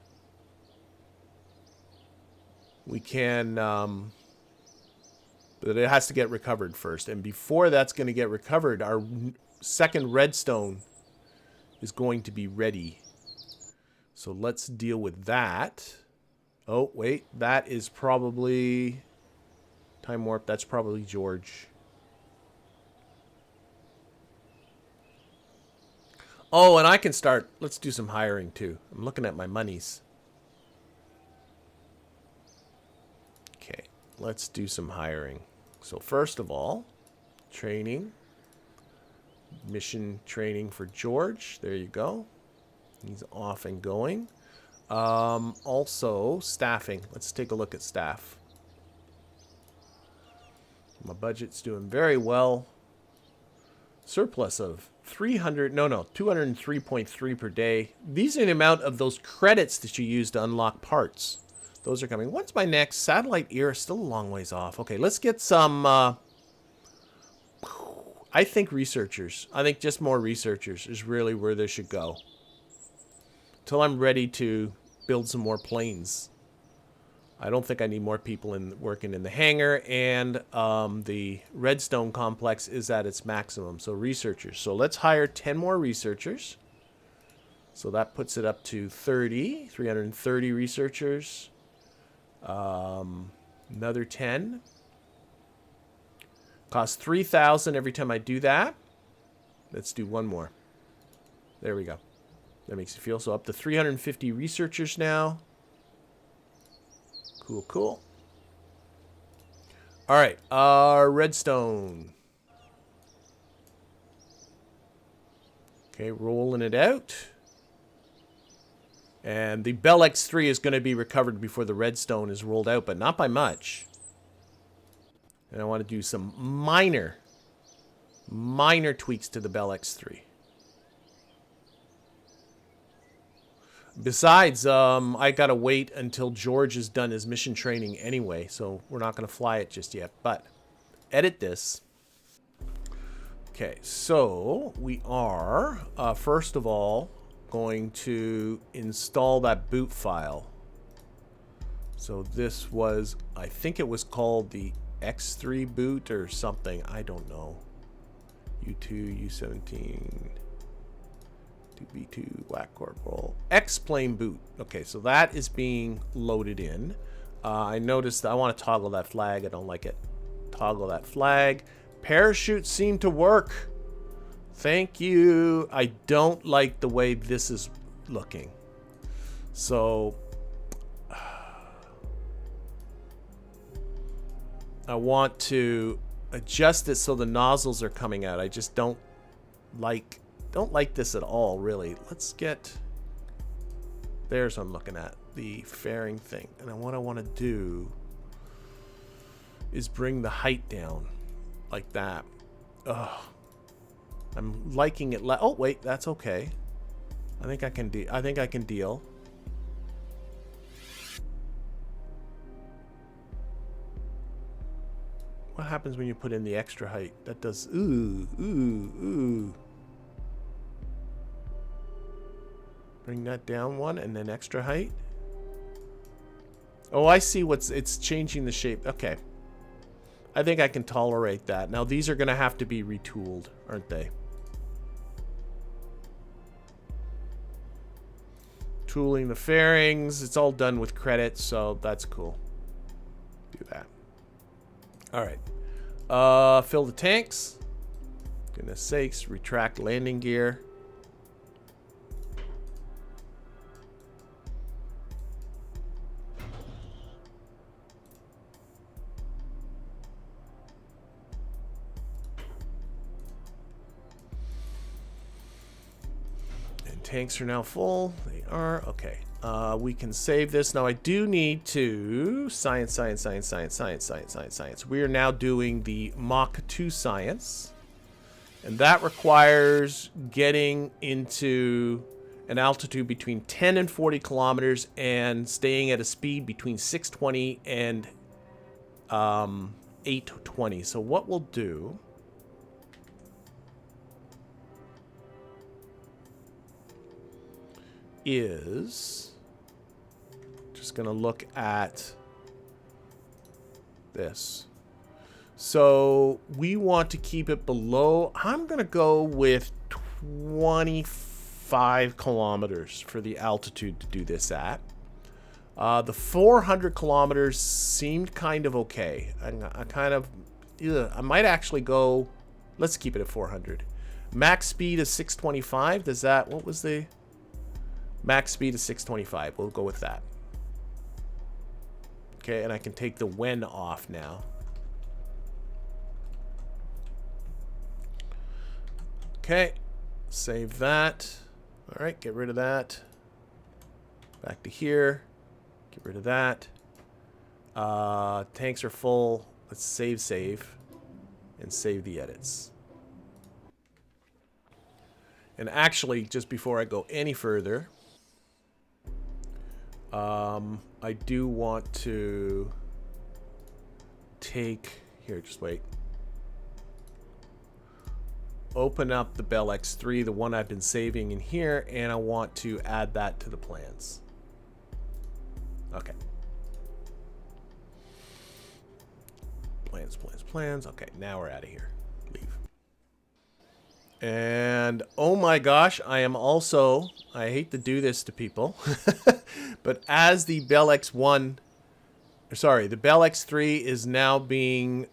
But it has to get recovered first. And before that's going to get recovered, our second Redstone is going to be ready. So let's deal with that. Oh, wait. That is probably... Time warp. That's probably George. Oh, and I can start... Let's do some hiring, too. I'm looking at my monies. Okay. Let's do some hiring. So first of all, training. Mission training for George. There you go. He's off and going. Also, staffing. Let's take a look at staff. My budget's doing very well. Surplus of 203.3 per day. These are the amount of those credits that you use to unlock parts. Those are coming. When's my next? Satellite era? Still a long ways off. Okay, let's get some... I think researchers. I think just more researchers is really where they should go. Until I'm ready to build some more planes. I don't think I need more people working in the hangar. And the Redstone complex is at its maximum. So researchers. So let's hire 10 more researchers. So that puts it up to 330 researchers. Another 10. Costs 3,000 every time I do that. Let's do one more. There we go. That makes you feel so. Up to 350 researchers now. Cool, cool. All right, Redstone. Okay, rolling it out. And the Bell X3 is going to be recovered before the Redstone is rolled out, but not by much. And I want to do some minor tweaks to the Bell X3. Besides, I got to wait until George has done his mission training anyway, so we're not going to fly it just yet. But edit this. Okay, so we are, first of all, going to install that boot file. So this was, I think it was called the X3 boot or something. I don't know. U2, U17, 2B2, Whack Corporal, X-Plane boot. Okay, so that is being loaded in. I noticed that I want to toggle that flag. I don't like it. Toggle that flag. Parachutes seem to work. Thank you. I don't like the way this is looking. So I want to adjust it so the nozzles are coming out. I just don't like this at all, really. Let's get, there's what I'm looking at, the fairing thing. And what I want to do is bring the height down like that. Ugh. I'm liking it. Oh wait, that's okay. I think I can deal. What happens when you put in the extra height? That does ooh. Bring that down one and then extra height. Oh, I see it's changing the shape. Okay. I think I can tolerate that. Now these are going to have to be retooled, aren't they? Tooling the fairings. It's all done with credits, so that's cool. Do that. All right. Fill the tanks. Goodness sakes. Retract landing gear. Tanks are now full. They are. Okay. We can save this. Now I do need to science. We are now doing the Mach 2 science. And that requires getting into an altitude between 10 and 40 kilometers and staying at a speed between 620 and 820. So what we'll do is just going to look at this. So we want to keep it below. I'm going to go with 25 kilometers for the altitude to do this at. The 400 kilometers seemed kind of okay. I might actually go, let's keep it at 400. Max speed is 625. Does that, what was the max speed is 625? We'll go with that. Okay, and I can take the when off now. Okay, save that. All right, get rid of that. Back to here. Get rid of that. Tanks are full. Let's save, and save the edits. And actually, just before I go any further, I do want to take, here, just wait. Open up the Bell X3, the one I've been saving in here, and I want to add that to the plans. Okay. Plans. Okay, now we're out of here. Leave. And oh my gosh, I am also, I hate to do this to people, but as the Bell X1, sorry, the Bell X3 is now being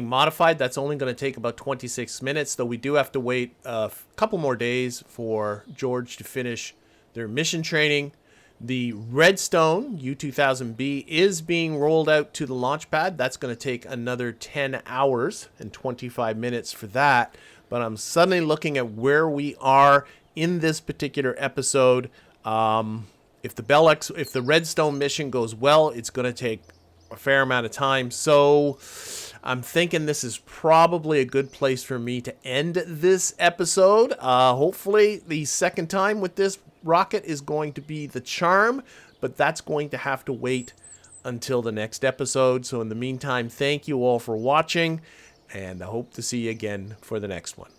modified. That's only going to take about 26 minutes, though we do have to wait a couple more days for George to finish their mission training. The Redstone U2000B is being rolled out to the launch pad. That's going to take another 10 hours and 25 minutes for that. But I'm suddenly looking at where we are in this particular episode. If the Redstone mission goes well, it's going to take a fair amount of time. So I'm thinking this is probably a good place for me to end this episode. Hopefully the second time with this rocket is going to be the charm, but that's going to have to wait until the next episode. So in the meantime, thank you all for watching, and I hope to see you again for the next one.